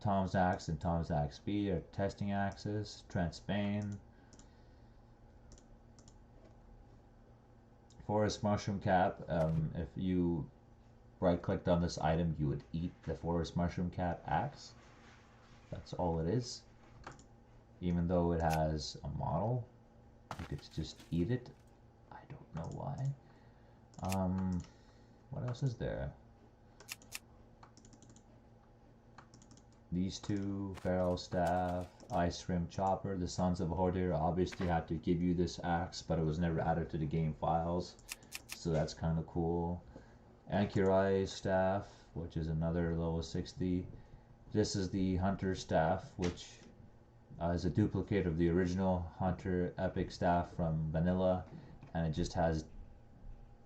Tom's axe and Tom's axe B are testing axes. Transbane. Forest Mushroom Cap. If you right clicked on this item, you would eat the Forest Mushroom Cap axe. That's all it is. Even though it has a model, you could just eat it. I don't know why. What else is there? These two, Feral Staff, Ice Rim Chopper. The Sons of Hordir obviously had to give you this axe, but it was never added to the game files, so that's kind of cool. Ankyrai Staff, which is another level 60. This is the Hunter Staff, which is a duplicate of the original Hunter Epic Staff from Vanilla, and it just has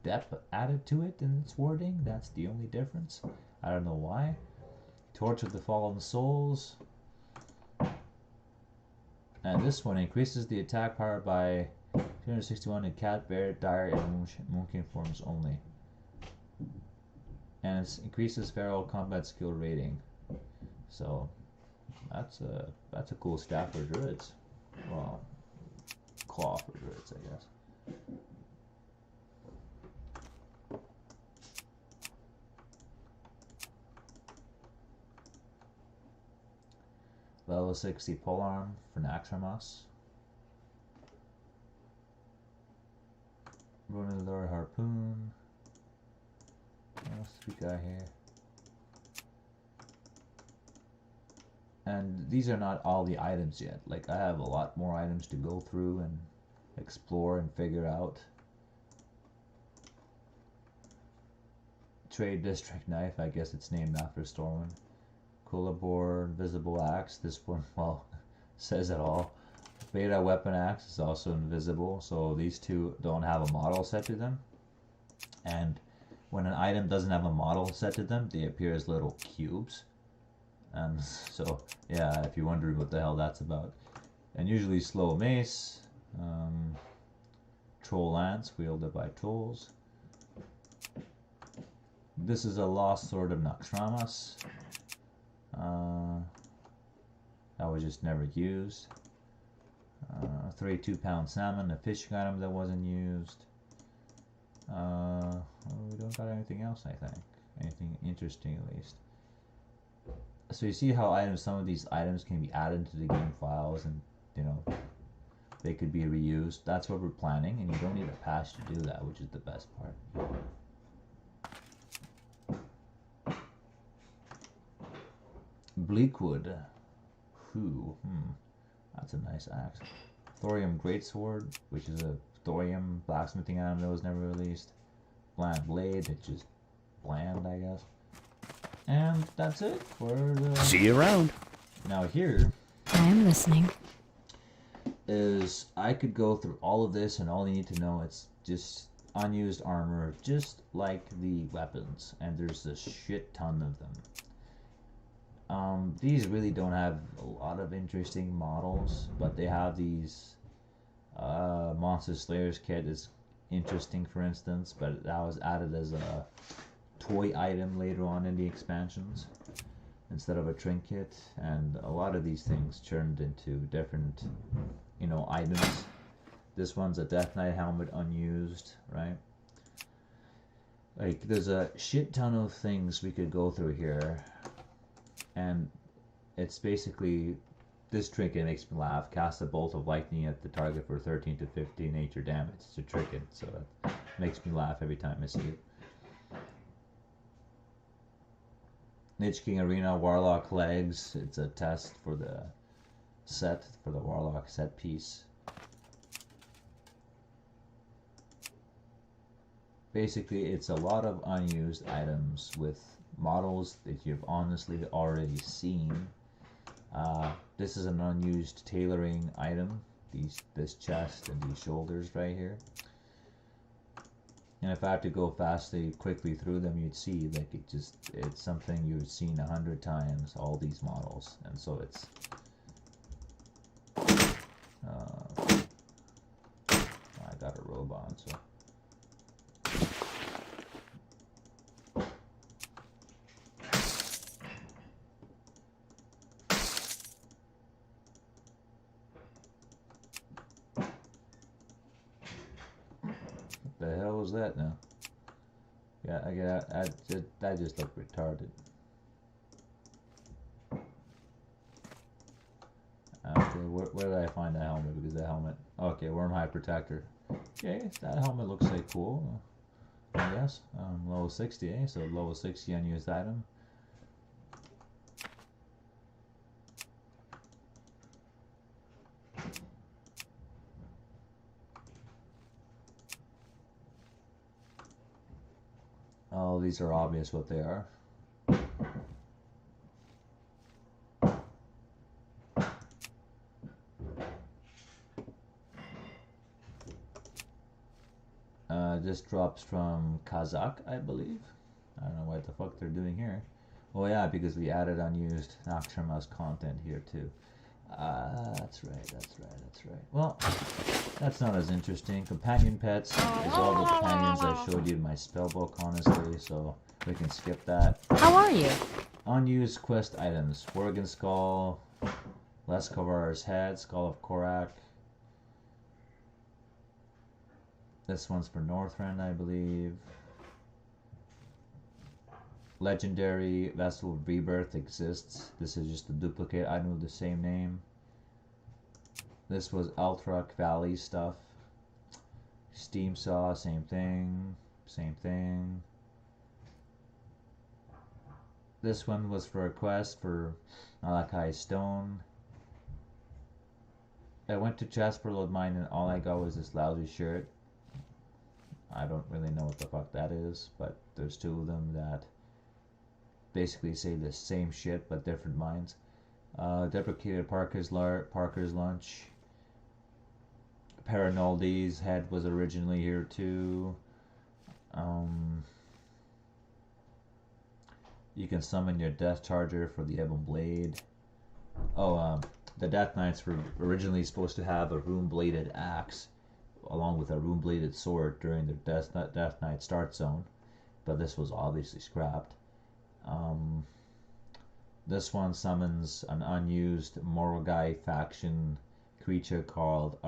depth added to it in its wording. That's the only difference. I don't know why. Torch of the Fallen Souls. And this one increases the attack power by 261 in Cat, Bear, Dire, and Moonkin forms only. And it increases Feral combat skill rating. So that's a cool staff for druids. Well, claw for druids, I guess. Level 60 polearm for Naxxramas. Runelure harpoon. What else do we got here? And these are not all the items yet. Like, I have a lot more items to go through and explore and figure out. Trade District Knife, I guess it's named after Stormwind. Kulabor Invisible Axe, this one, well, says it all. Beta Weapon Axe is also invisible, so these two don't have a model set to them. And when an item doesn't have a model set to them, they appear as little cubes. So, yeah, if you're wondering what the hell that's about. And usually Slow Mace, Troll Lance, wielded by trolls. This is a Lost Sword of Naxxramas. That was just never used. 32-pound salmon, a fishing item that wasn't used. Well, we don't got anything else, I think. Anything interesting, at least. So you see how some of these items can be added to the game files, and you know they could be reused. That's what we're planning, and you don't need a patch to do that, which is the best part. Bleakwood. That's a nice axe. Thorium Greatsword, which is a thorium blacksmithing item that was never released. Bland Blade, it's just bland, I guess. And that's it for the... See you around. Now here I am listening. is I could go through all of this, and all you need to know, it's just unused armor, just like the weapons, and there's a shit ton of them. These really don't have a lot of interesting models, but they have these Monster Slayers kit is interesting, for instance, but that was added as a toy item later on in the expansions instead of a trinket, and a lot of these things turned into different, you know, items. This one's a Death Knight helmet unused, right? Like, there's a shit ton of things we could go through here, and it's basically, this trinket makes me laugh. Cast a bolt of lightning at the target for 13 to 15 nature damage. It's a trinket, so that makes me laugh every time I see it. Lich King Arena Warlock legs. It's a test for the set, for the Warlock set piece. Basically, it's a lot of unused items with models that you've honestly already seen. This is an unused tailoring item. This chest and these shoulders right here. And if I had to go quickly through them, you'd see like it's something you've seen 100 times. All these models, and so it's. I got a robe on, so. The hell was that now? Yeah, that just looked retarded. Okay, where did I find that helmet? Because the helmet. Okay, Wormhide Protector. Okay, that helmet looks like cool. I guess. Level 60, eh? So level 60 unused item. Oh, these are obvious what they are. This drops from Kazakh, I believe. I don't know what the fuck they're doing here. Oh yeah, because we added unused Nocturna's content here too. That's right. Well, that's not as interesting. Companion pets is all the companions I showed you in my spellbook, honestly, so we can skip that. How are you? Unused quest items. Worgen Skull, Leskovar's Head, Skull of Korak. This one's for Northrend, I believe. Legendary Vessel of Rebirth exists. This is just a duplicate item with the same name. This was Altrock Valley stuff. Steam Saw, same thing. Same thing. This one was for a quest for Malachi Stone. I went to Jasper Load Mine and all I got was this lousy shirt. I don't really know what the fuck that is, but there's two of them that basically say the same shit but different mines. Deprecated Parker's Lunch. Paranoldi's head was originally here too. You can summon your Death Charger for the Ebon Blade. The Death Knights were originally supposed to have a rune-bladed axe along with a rune-bladed sword during their Death Knight start zone, but this was obviously scrapped. This one summons an unused Morogai faction creature called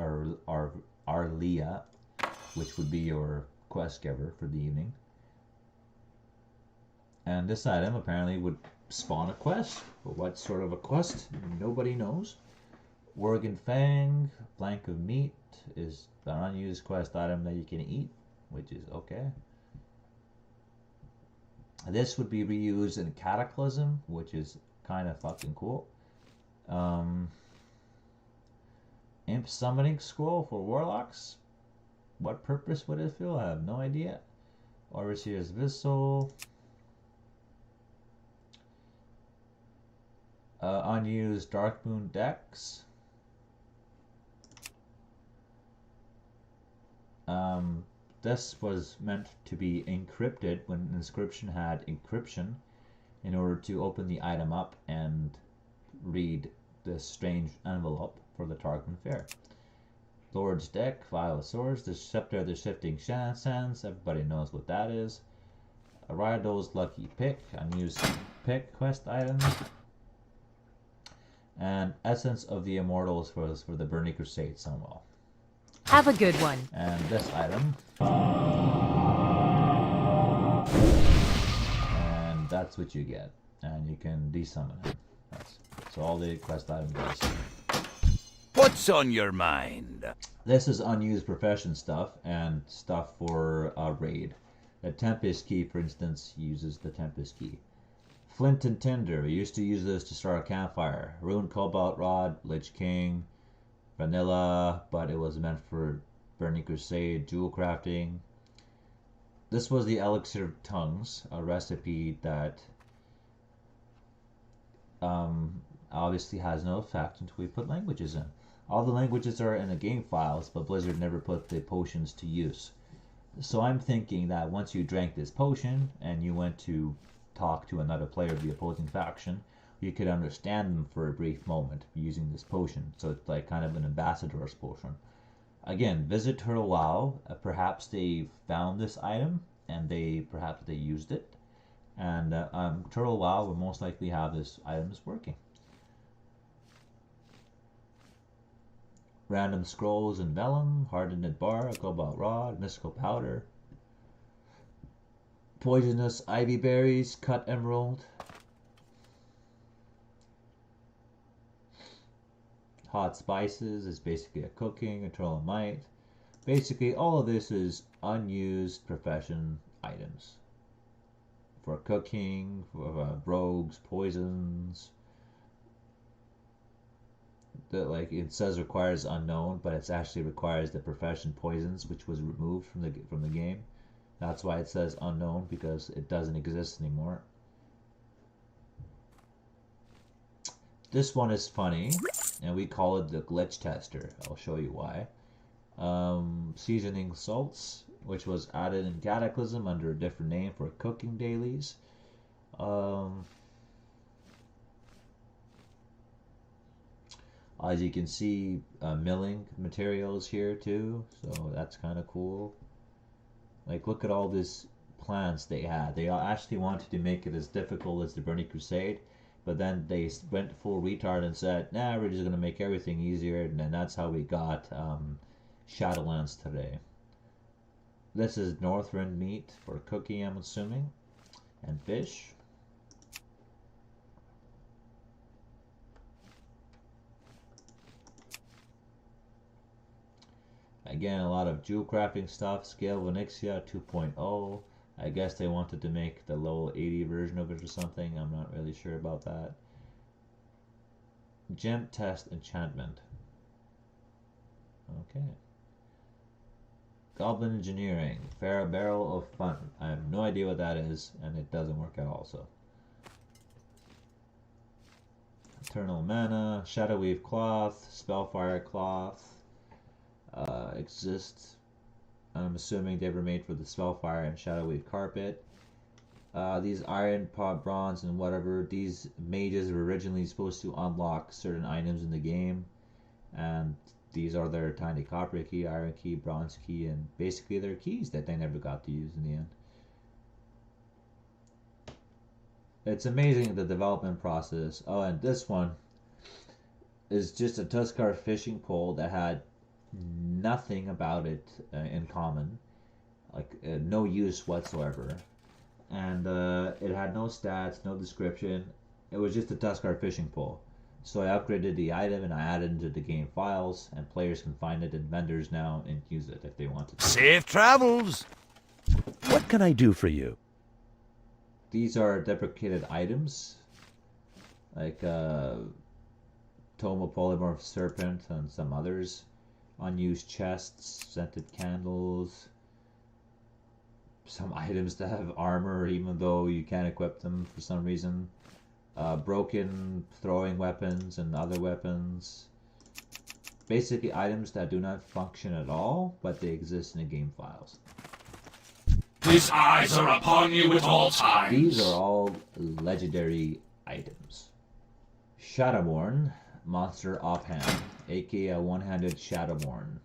Arlia, which would be your quest giver for the evening. And this item apparently would spawn a quest. But what sort of a quest? Nobody knows. Worgen Fang, Flank of Meat, is an unused quest item that you can eat, which is okay. This would be reused in Cataclysm, which is kind of fucking cool. Imp Summoning Scroll for Warlocks. What purpose would it fill? I have no idea. Overseer's Vissel. Unused Darkmoon decks. This was meant to be encrypted when Inscription had encryption in order to open the item up and read this strange envelope for the Tarkman Fair. Lord's Deck, Vial of Swords, the Scepter of the Shifting Sands, everybody knows what that is. Rido's Lucky Pick, unused pick quest item. And Essence of the Immortals for the Burning Crusade Sunwell. Have a good one. And this item. And that's what you get. And you can desummon it. That's all the quest item does. What's on your mind? This is unused profession stuff and stuff for a raid. The Tempest Key, for instance, uses the Tempest Key. Flint and Tinder. We used to use this to start a campfire. Rune Cobalt Rod, Lich King, Vanilla, but it was meant for Burning Crusade, jewel crafting. This was the Elixir of Tongues, a recipe that obviously has no effect until we put languages in. All the languages are in the game files, but Blizzard never put the potions to use. So I'm thinking that once you drank this potion and you went to talk to another player of the opposing faction, you could understand them for a brief moment using this potion. So it's like kind of an ambassador's potion. Again, visit Turtle WoW. Perhaps they found this item and perhaps they used it. And Turtle WoW will most likely have this item working. Random Scrolls and Vellum, Hardened Bar, Cobalt Rod, Mystical Powder, Poisonous Ivy Berries, Cut Emerald, Hot Spices is basically a cooking, Eternal Might. Basically, all of this is unused profession items for cooking, for rogues, poisons. That, like, it says requires unknown, but it actually requires the profession poisons, which was removed from the game. That's why it says unknown, because it doesn't exist anymore. This one is funny, and we call it the glitch tester. I'll show you why. Seasoning salts, which was added in Cataclysm under a different name for cooking dailies. As you can see, milling materials here too, so that's kind of cool. Like, look at all these plants they had. They actually wanted to make it as difficult as the Burning Crusade, but then they went full retard and said, nah, we're just going to make everything easier, and then that's how we got Shadowlands today. This is Northrend meat for cooking, I'm assuming, and fish. Again, a lot of jewel crafting stuff. Scale of Onyxia 2.0. I guess they wanted to make the level 80 version of it or something. I'm not really sure about that. Gem Test Enchantment. Okay. Goblin Engineering. Fair Barrel of Fun. I have no idea what that is, and it doesn't work at all, so. Eternal Mana. Shadowweave Cloth. Spellfire Cloth. Exists. I'm assuming they were made for the Spellfire and Shadowy Carpet. These iron, pot, bronze, and whatever, these mages were originally supposed to unlock certain items in the game, and these are their tiny copper key, iron key, bronze key, and basically their keys that they never got to use in the end. It's amazing the development process. Oh, and this one is just a Tuskar fishing pole that had nothing about it in common, like no use whatsoever, and it had no stats, no description. It was just a Tuskar fishing pole. So I upgraded the item and I added it into the game files, and players can find it, and vendors now and use it if they want to. Safe travels! What can I do for you? These are deprecated items, like Tome of Polymorph Serpent and some others. Unused chests, scented candles, some items that have armor even though you can't equip them for some reason. Broken throwing weapons and other weapons. Basically items that do not function at all, but they exist in the game files. His eyes are upon you at all times. These are all legendary items. Shadowborn, monster offhand, aka a one-handed Shadowborn.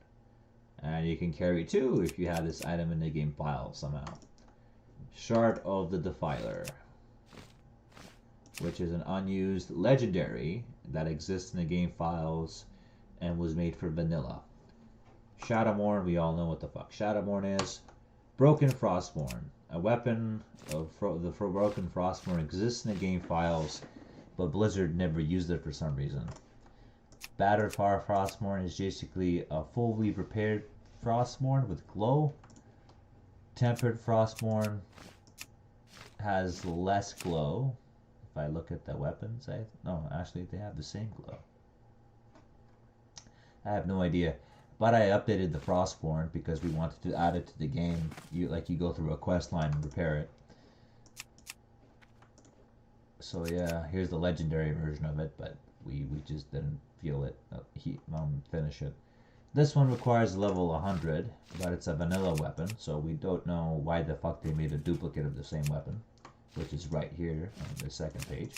And you can carry two if you have this item in the game file somehow. Shard of the Defiler, which is an unused legendary that exists in the game files and was made for vanilla. Shadowborn, we all know what the fuck Shadowborn is. Broken Frostborn, a weapon of the Broken Frostborn exists in the game files, but Blizzard never used it for some reason. Battered Frostborn is basically a fully prepared Frostborn with glow. Tempered Frostborn has less glow. If I look at the weapons, no, actually they have the same glow. I have no idea, but I updated the Frostborn because we wanted to add it to the game. You go through a quest line and repair it. So yeah, here's the legendary version of it, but we just didn't feel it. Finish it. This one requires a level 100, but it's a vanilla weapon, so we don't know why the fuck they made a duplicate of the same weapon, which is right here on the second page.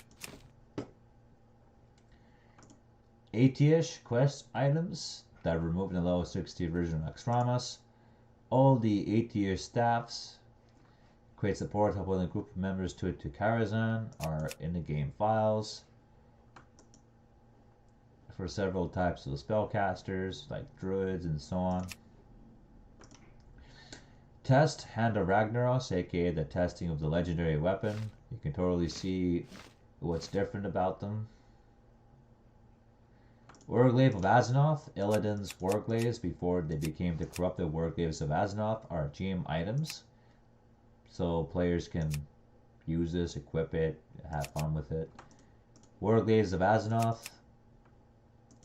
80-ish quest items that are removed in the level 60 version of Extramus. All the 80-ish staffs create support upon the group of members to Karazhan are in the game files. For several types of spellcasters, like druids and so on. Test Hand of Ragnaros, aka the testing of the legendary weapon. You can totally see what's different about them. Warglaive of Azzinoth, Illidan's Warglaives before they became the corrupted Warglaives of Azzinoth are GM items. So players can use this, equip it, have fun with it. Warglaives of Azzinoth,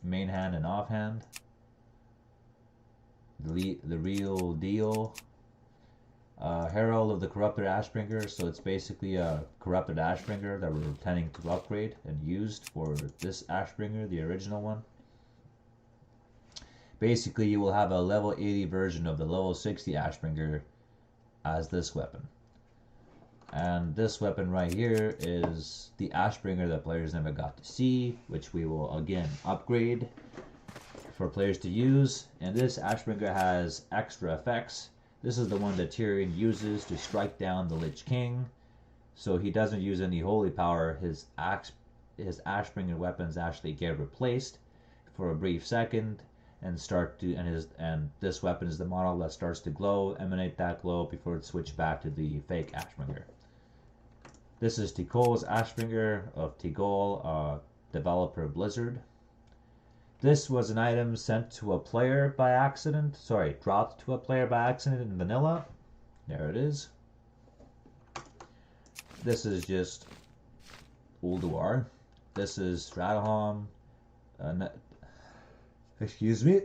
main hand and offhand. The real deal. Herald of the Corrupted Ashbringer, so it's basically a Corrupted Ashbringer that we're intending to upgrade and used for this Ashbringer, the original one. Basically, you will have a level 80 version of the level 60 Ashbringer as this weapon. And this weapon right here is the Ashbringer that players never got to see, which we will again upgrade for players to use. And this Ashbringer has extra effects. This is the one that Tyrion uses to strike down the Lich King. So he doesn't use any holy power. His Ashbringer weapons actually get replaced for a brief second and this weapon is the model that starts to glow, emanate that glow before it switches back to the fake Ashbringer. This is Tigol's Ashbringer of Tigol, developer Blizzard. This was an item sent to a player by accident. Sorry, dropped to a player by accident in vanilla. There it is. This is just Ulduar. This is Stratahom. Excuse me.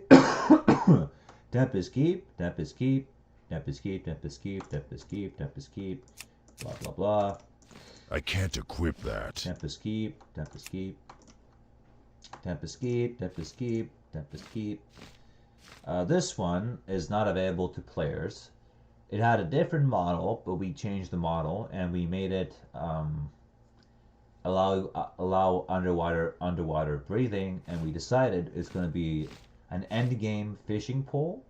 Tempest Keep, Tempest Keep, Tempest Keep, Tempest Keep, Tempest Keep, Tempest Keep, blah blah blah. I can't equip that. Tempest Keep, Tempest Keep, Tempest Keep, Tempest Keep, Tempest Keep. This one is not available to players. It had a different model, but we changed the model and we made it allow underwater breathing, and we decided it's going to be an end game fishing pole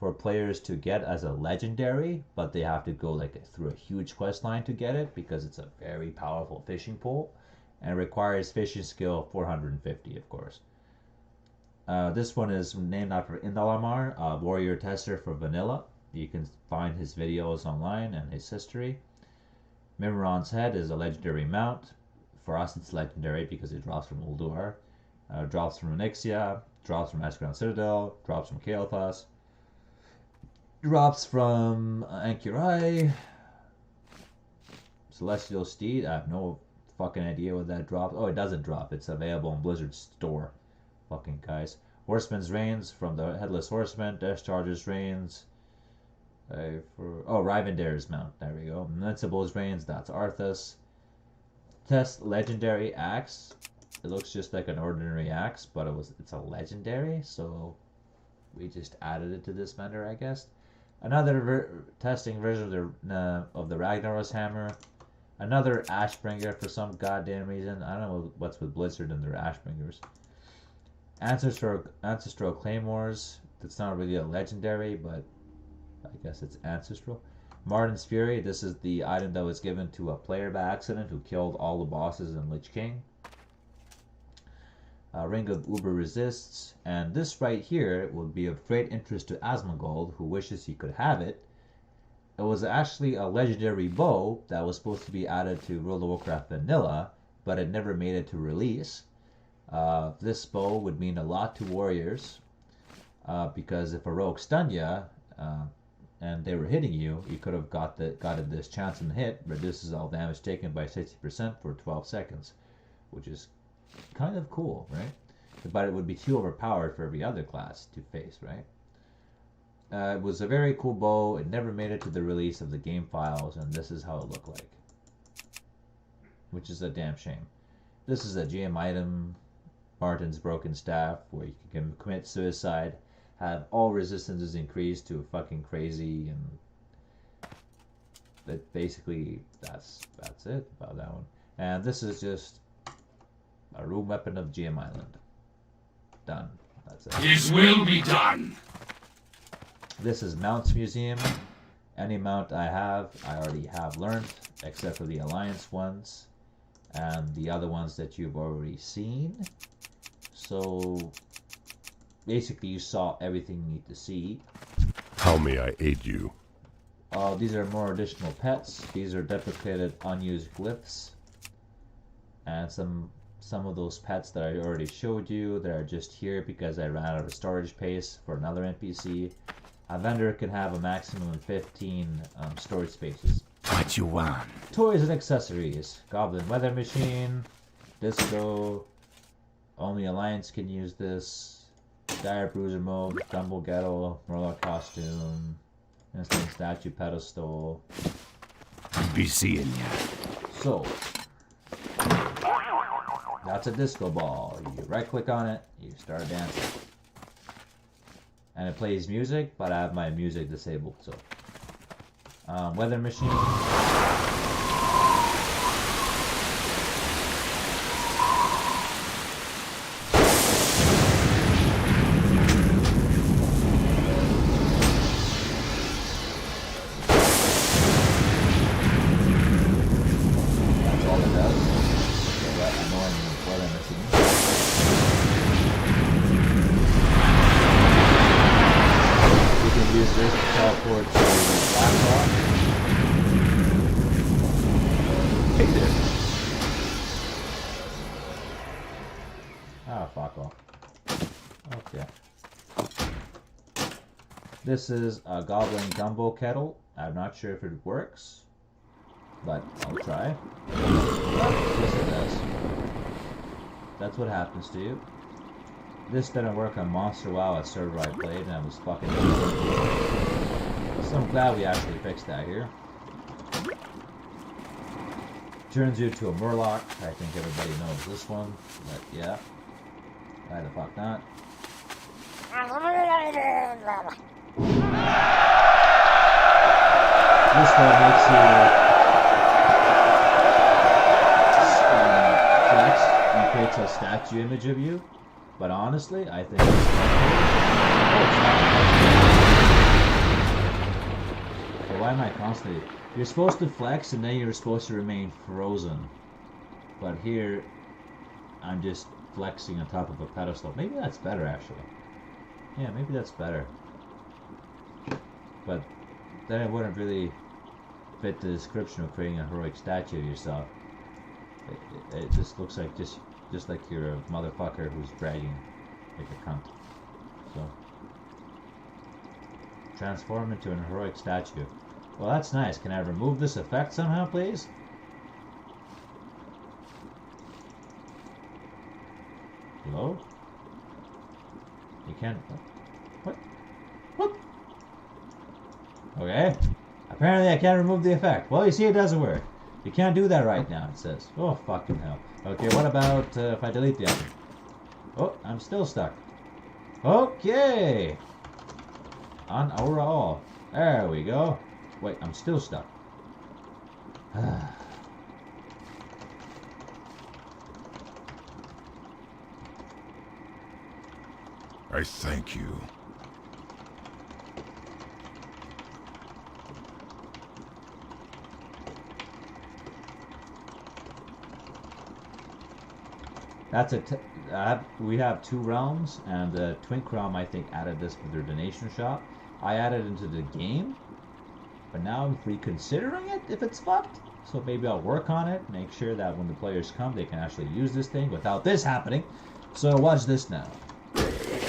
for players to get as a legendary, but they have to go like through a huge quest line to get it because it's a very powerful fishing pole and requires fishing skill 450, of course. This one is named after Indalamar, a warrior tester for vanilla. You can find his videos online and his history. Mimiron's head is a legendary mount. For us it's legendary because it drops from Ulduar, drops from Onyxia, drops from Ashground Citadel, drops from Kael'thas, drops from Ankurai, Celestial Steed. I have no fucking idea what that drops. Oh, it doesn't drop. It's available in Blizzard's store. Fucking guys. Horseman's Reigns from the Headless Horseman. Discharger's Reigns. Rivendare's mount. There we go. Invincible's Reigns. That's Arthas. Test Legendary Axe. It looks just like an ordinary axe, but it's a legendary, so we just added it to this vendor, I guess. Another testing version of the Ragnaros hammer. Another Ashbringer for some goddamn reason. I don't know what's with Blizzard and their Ashbringers. Ancestral Claymores. That's not really a legendary, but I guess it's ancestral. Martin's Fury. This is the item that was given to a player by accident who killed all the bosses in Lich King. Ring of Uber Resists. And this right here would be of great interest to Asmongold, who wishes he could have it. It was actually a legendary bow that was supposed to be added to World of Warcraft Vanilla, but it never made it to release. This bow would mean a lot to warriors, because if a rogue stunned you, and they were hitting you, you could have gotten this chance and hit, reduces all damage taken by 60% for 12 seconds, which is kind of cool, right? But it would be too overpowered for every other class to face, right? It was a very cool bow. It never made it to the release of the game files, and this is how it looked like, which is a damn shame. This is a GM item, Martin's Broken Staff, where you can commit suicide, have all resistances increased to fucking crazy, and that basically that's it about that one. And this is just a room weapon of GM Island. Done. That's it. His will be done. This is Mounts Museum. Any mount I already have learned, except for the Alliance ones and the other ones that you've already seen. So basically you saw everything you need to see. How may I aid you? These are more additional pets. These are deprecated unused glyphs. And some of those pets that I already showed you that are just here because I ran out of storage space for another NPC. A vendor can have a maximum of 15 storage spaces. What you want? Toys and accessories. Goblin Weather Machine. Disco. Only Alliance can use this. Dire Bruiser Mode. Dumble Ghetto. Murloc Costume. Instant Statue Pedestal. Be seeing ya. So, that's a disco ball. You right click on it, you start dancing. And it plays music, but I have my music disabled, so. Weather Machine. That's all it does. So that annoying weather machine. You can use this to teleport to Blackrock. Hey there. Ah, fuck off. Okay. This is a Goblin Gumbo Kettle. I'm not sure if it works, but I'll try. Yes, it does. That's what happens to you. This didn't work on Monster WoW, a server I played, and I was fucking so I'm glad we actually fixed that here. Turns you to a Murloc. I think everybody knows this one, but yeah. Why the fuck not? This one makes you flex and creates a statue image of you. But honestly, I think it's why am I constantly... You're supposed to flex and then you're supposed to remain frozen. But here, I'm just flexing on top of a pedestal. Maybe that's better, actually. Yeah, maybe that's better. But then it wouldn't really fit the description of creating a heroic statue of yourself. It just looks like just like you're a motherfucker who's bragging like a cunt. So transform into an heroic statue. Well, that's nice. Can I remove this effect somehow, please? Hello? You can't... What? What? Okay. Apparently I can't remove the effect. Well, you see, it doesn't work. You can't do that right now, it says. Oh, fucking hell. Okay, what about if I delete the item? Oh, I'm still stuck. Okay. On overall. There we go. Wait, I'm still stuck. I thank you. That's we have 2 realms, and the Twink realm I think added this with their donation shop. I added it into the game, but now I'm reconsidering it if it's fucked. So maybe I'll work on it, make sure that when the players come they can actually use this thing without this happening. So watch this now.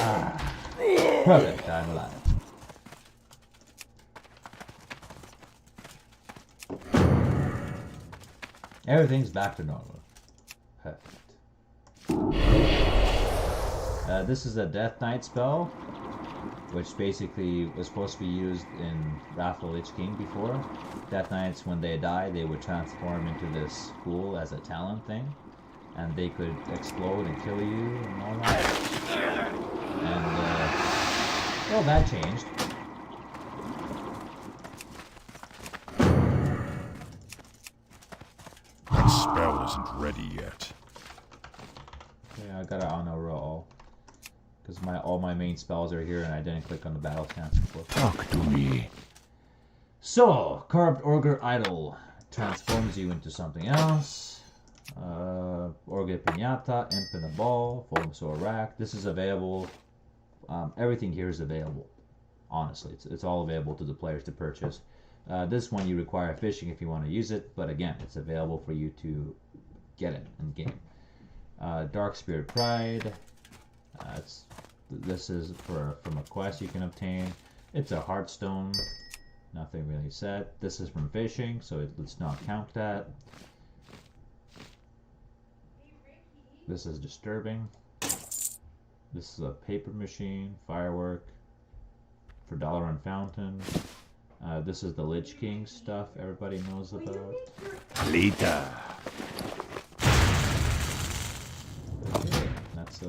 Ah, perfect, I'm alive. Everything's back to normal. Perfect. This is a Death Knight spell, which basically was supposed to be used in Wrath of the Lich King before. Death Knights, when they die, they would transform into this ghoul as a talent thing, and they could explode and kill you and all that. And, well, that changed. That spell isn't ready yet. Yeah, I gotta auto-roll. Because all my main spells are here and I didn't click on the battle chance before. Talk to me. So, Carved Ogre Idol transforms you into something else. Ogre Pinata, Imp in a Ball, Foam Sword Rack. This is available. Everything here is available. Honestly, it's all available to the players to purchase. This one you require fishing if you want to use it, but again, it's available for you to get it in game. Dark Spirit Pride. This is from a quest you can obtain. It's a Heartstone. Nothing really said. This is from fishing, so let's not count that. This is disturbing. This is a paper machine, firework for Dollar on Fountain. This is the Lich King stuff everybody knows about. Lita. Okay, that's a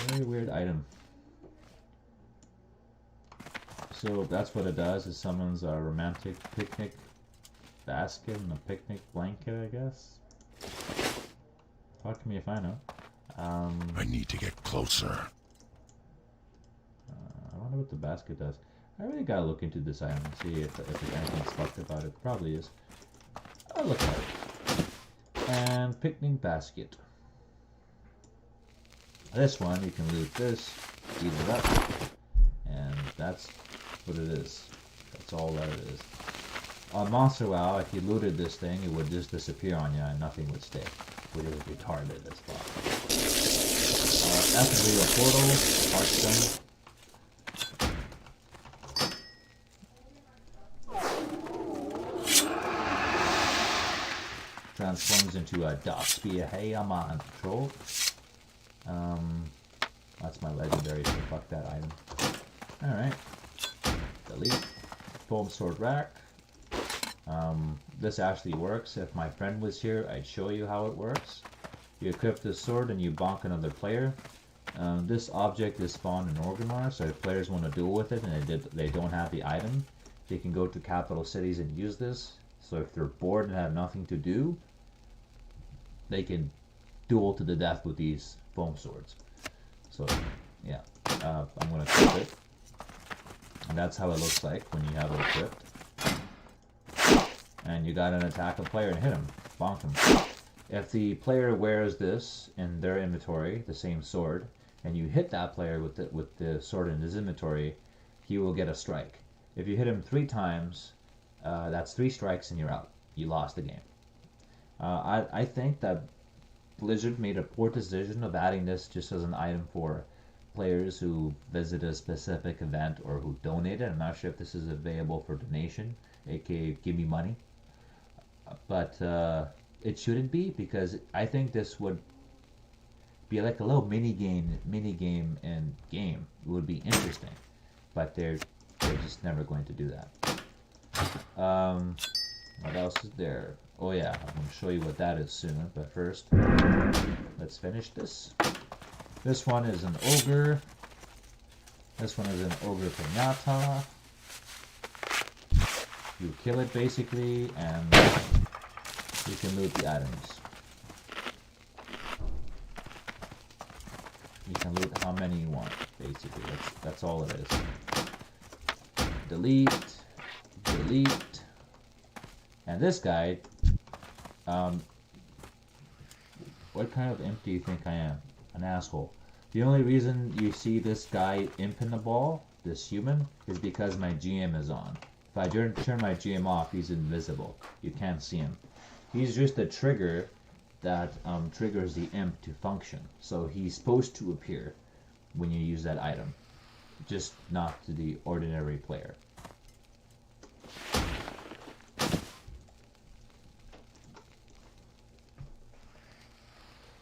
very weird item. So that's what it does, it summons a romantic picnic basket and a picnic blanket, I guess. Talk to me if I know. I need to get closer. I wonder what the basket does. I really gotta look into this item and see if anything's fucked about it. Probably is. I'll look at it. And picnic basket. This one, you can loot this, eat it up, and that's what it is. That's all that it is. On Monster WoW, if you looted this thing, it would just disappear on you and nothing would stay. Which is retarded as fuck. That's a real portal, Hearthstone. Transforms into a Darkspear. Hey, I'm on patrol. That's my legendary, so fuck that item. Alright. Delete. Foam Sword Rack. This actually works. If my friend was here, I'd show you how it works. You equip this sword and you bonk another player. This object is spawned in Orgrimmar, so if players want to duel with it and they don't have the item, they can go to capital cities and use this. So if they're bored and have nothing to do, they can duel to the death with these foam swords. So yeah, I'm going to equip it. And that's how it looks like when you have it equipped. and you gotta attack a player and hit him, bonk him. If the player wears this in their inventory, the same sword, and you hit that player with the sword in his inventory, he will get a strike. If you hit him 3 times, that's 3 strikes and you're out. You lost the game. I think that Blizzard made a poor decision of adding this just as an item for players who visit a specific event or who donated. I'm not sure if this is available for donation, aka give me money. But it shouldn't be, because I think this would be like a little mini game in game. It would be interesting, but they're just never going to do that. What else is there? Oh yeah, I'm going to show you what that is soon, but first, let's finish this. This one is an ogre. This one is an Ogre Pinata. You kill it basically, and you can loot the items. You can loot how many you want, basically. That's all it is. Delete, delete. And this guy, what kind of imp do you think I am? An asshole. The only reason you see this guy imp in the ball, this human, is because my GM is on. If I turn my GM off, he's invisible. You can't see him. He's just a trigger that triggers the imp to function. So he's supposed to appear when you use that item, just not to the ordinary player.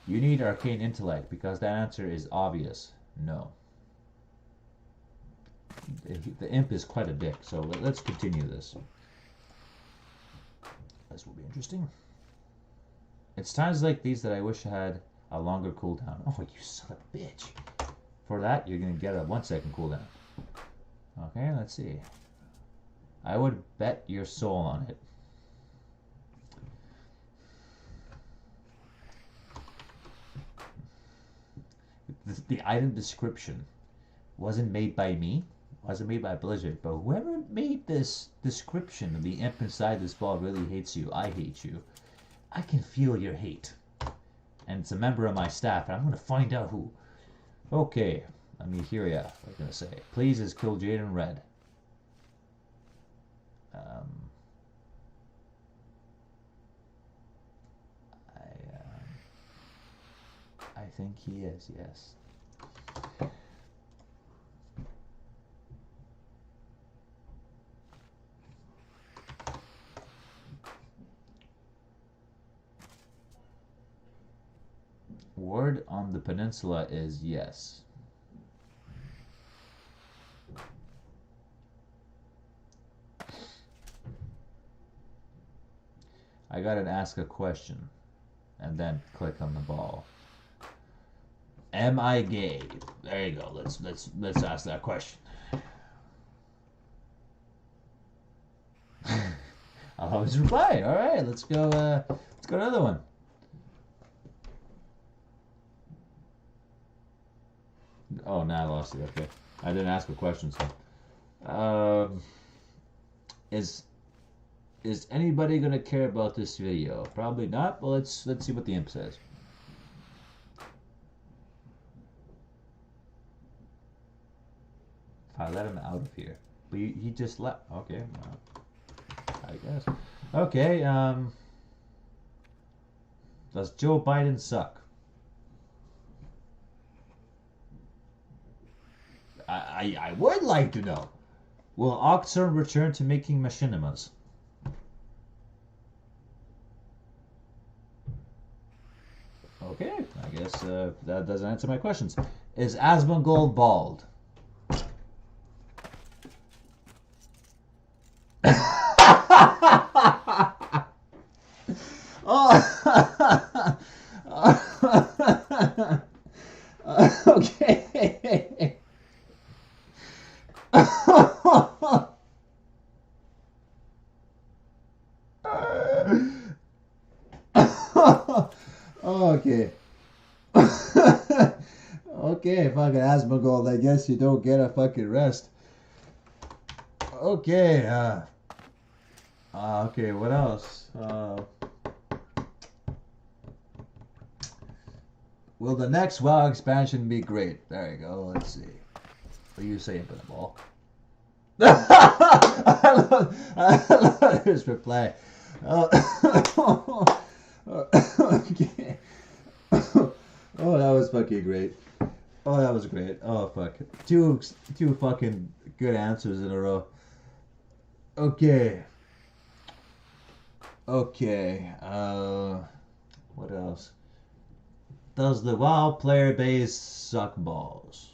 You need arcane intellect, because that answer is obvious. No. The imp is quite a dick, so let's continue this. This will be interesting. It's times like these that I wish I had a longer cooldown. Oh, you son of a bitch. For that, you're going to get a 1-second cooldown. Okay, let's see. I would bet your soul on it. The item description wasn't made by me, wasn't made by Blizzard, but whoever made this description of the imp inside this ball really hates you. I hate you. I can feel your hate. And it's a member of my staff, and I'm going to find out who. Okay, let me hear ya. What I'm going to say. Please is kill Jaden Red. I think he is, yes. Word on the peninsula is yes. I gotta ask a question and then click on the ball. Am I gay? There you go. Let's ask that question. I'll always reply. All right, let's go another one. Oh, now I lost it. Okay, I didn't ask a question. So, is anybody gonna care about this video? Probably not. But let's see what the imp says. I let him out of here, but he just left. Okay, I guess. Okay. Does Joe Biden suck? I would like to know. Will Oxern return to making machinimas? Okay, I guess that doesn't answer my questions. Is Ashbrinker bald? Okay. Okay. Okay, fucking Ashbrinker, I guess you don't get a fucking rest. Okay, Okay, what else? Will the next WoW expansion be great? There you go. Let's see. What do you say, Ball? I love his reply. Okay. Oh, that was fucking great. Oh, that was great. Oh, fuck. Two fucking good answers in a row. Okay. Okay. What else? Does the WoW player base suck balls?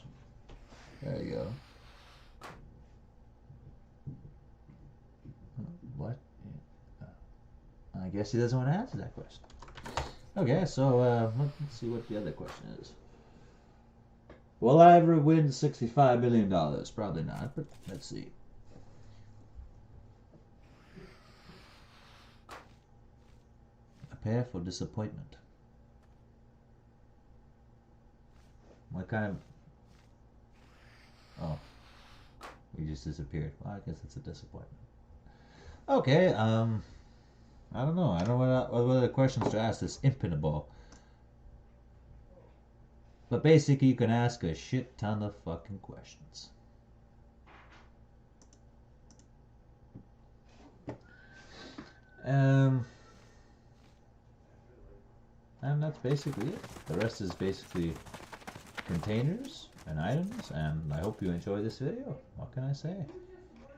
There you go. What? I guess he doesn't want to answer that question. Okay, so let's see what the other question is. Will I ever win $65 million? Probably not, but let's see. Prepare for disappointment. What kind of... Oh. We just disappeared. Well, I guess it's a disappointment. Okay, I don't know. I don't know what other questions to ask this impenetrable. But basically, you can ask a shit ton of fucking questions. And that's basically it. The rest is basically containers and items, and I hope you enjoy this video. What can I say?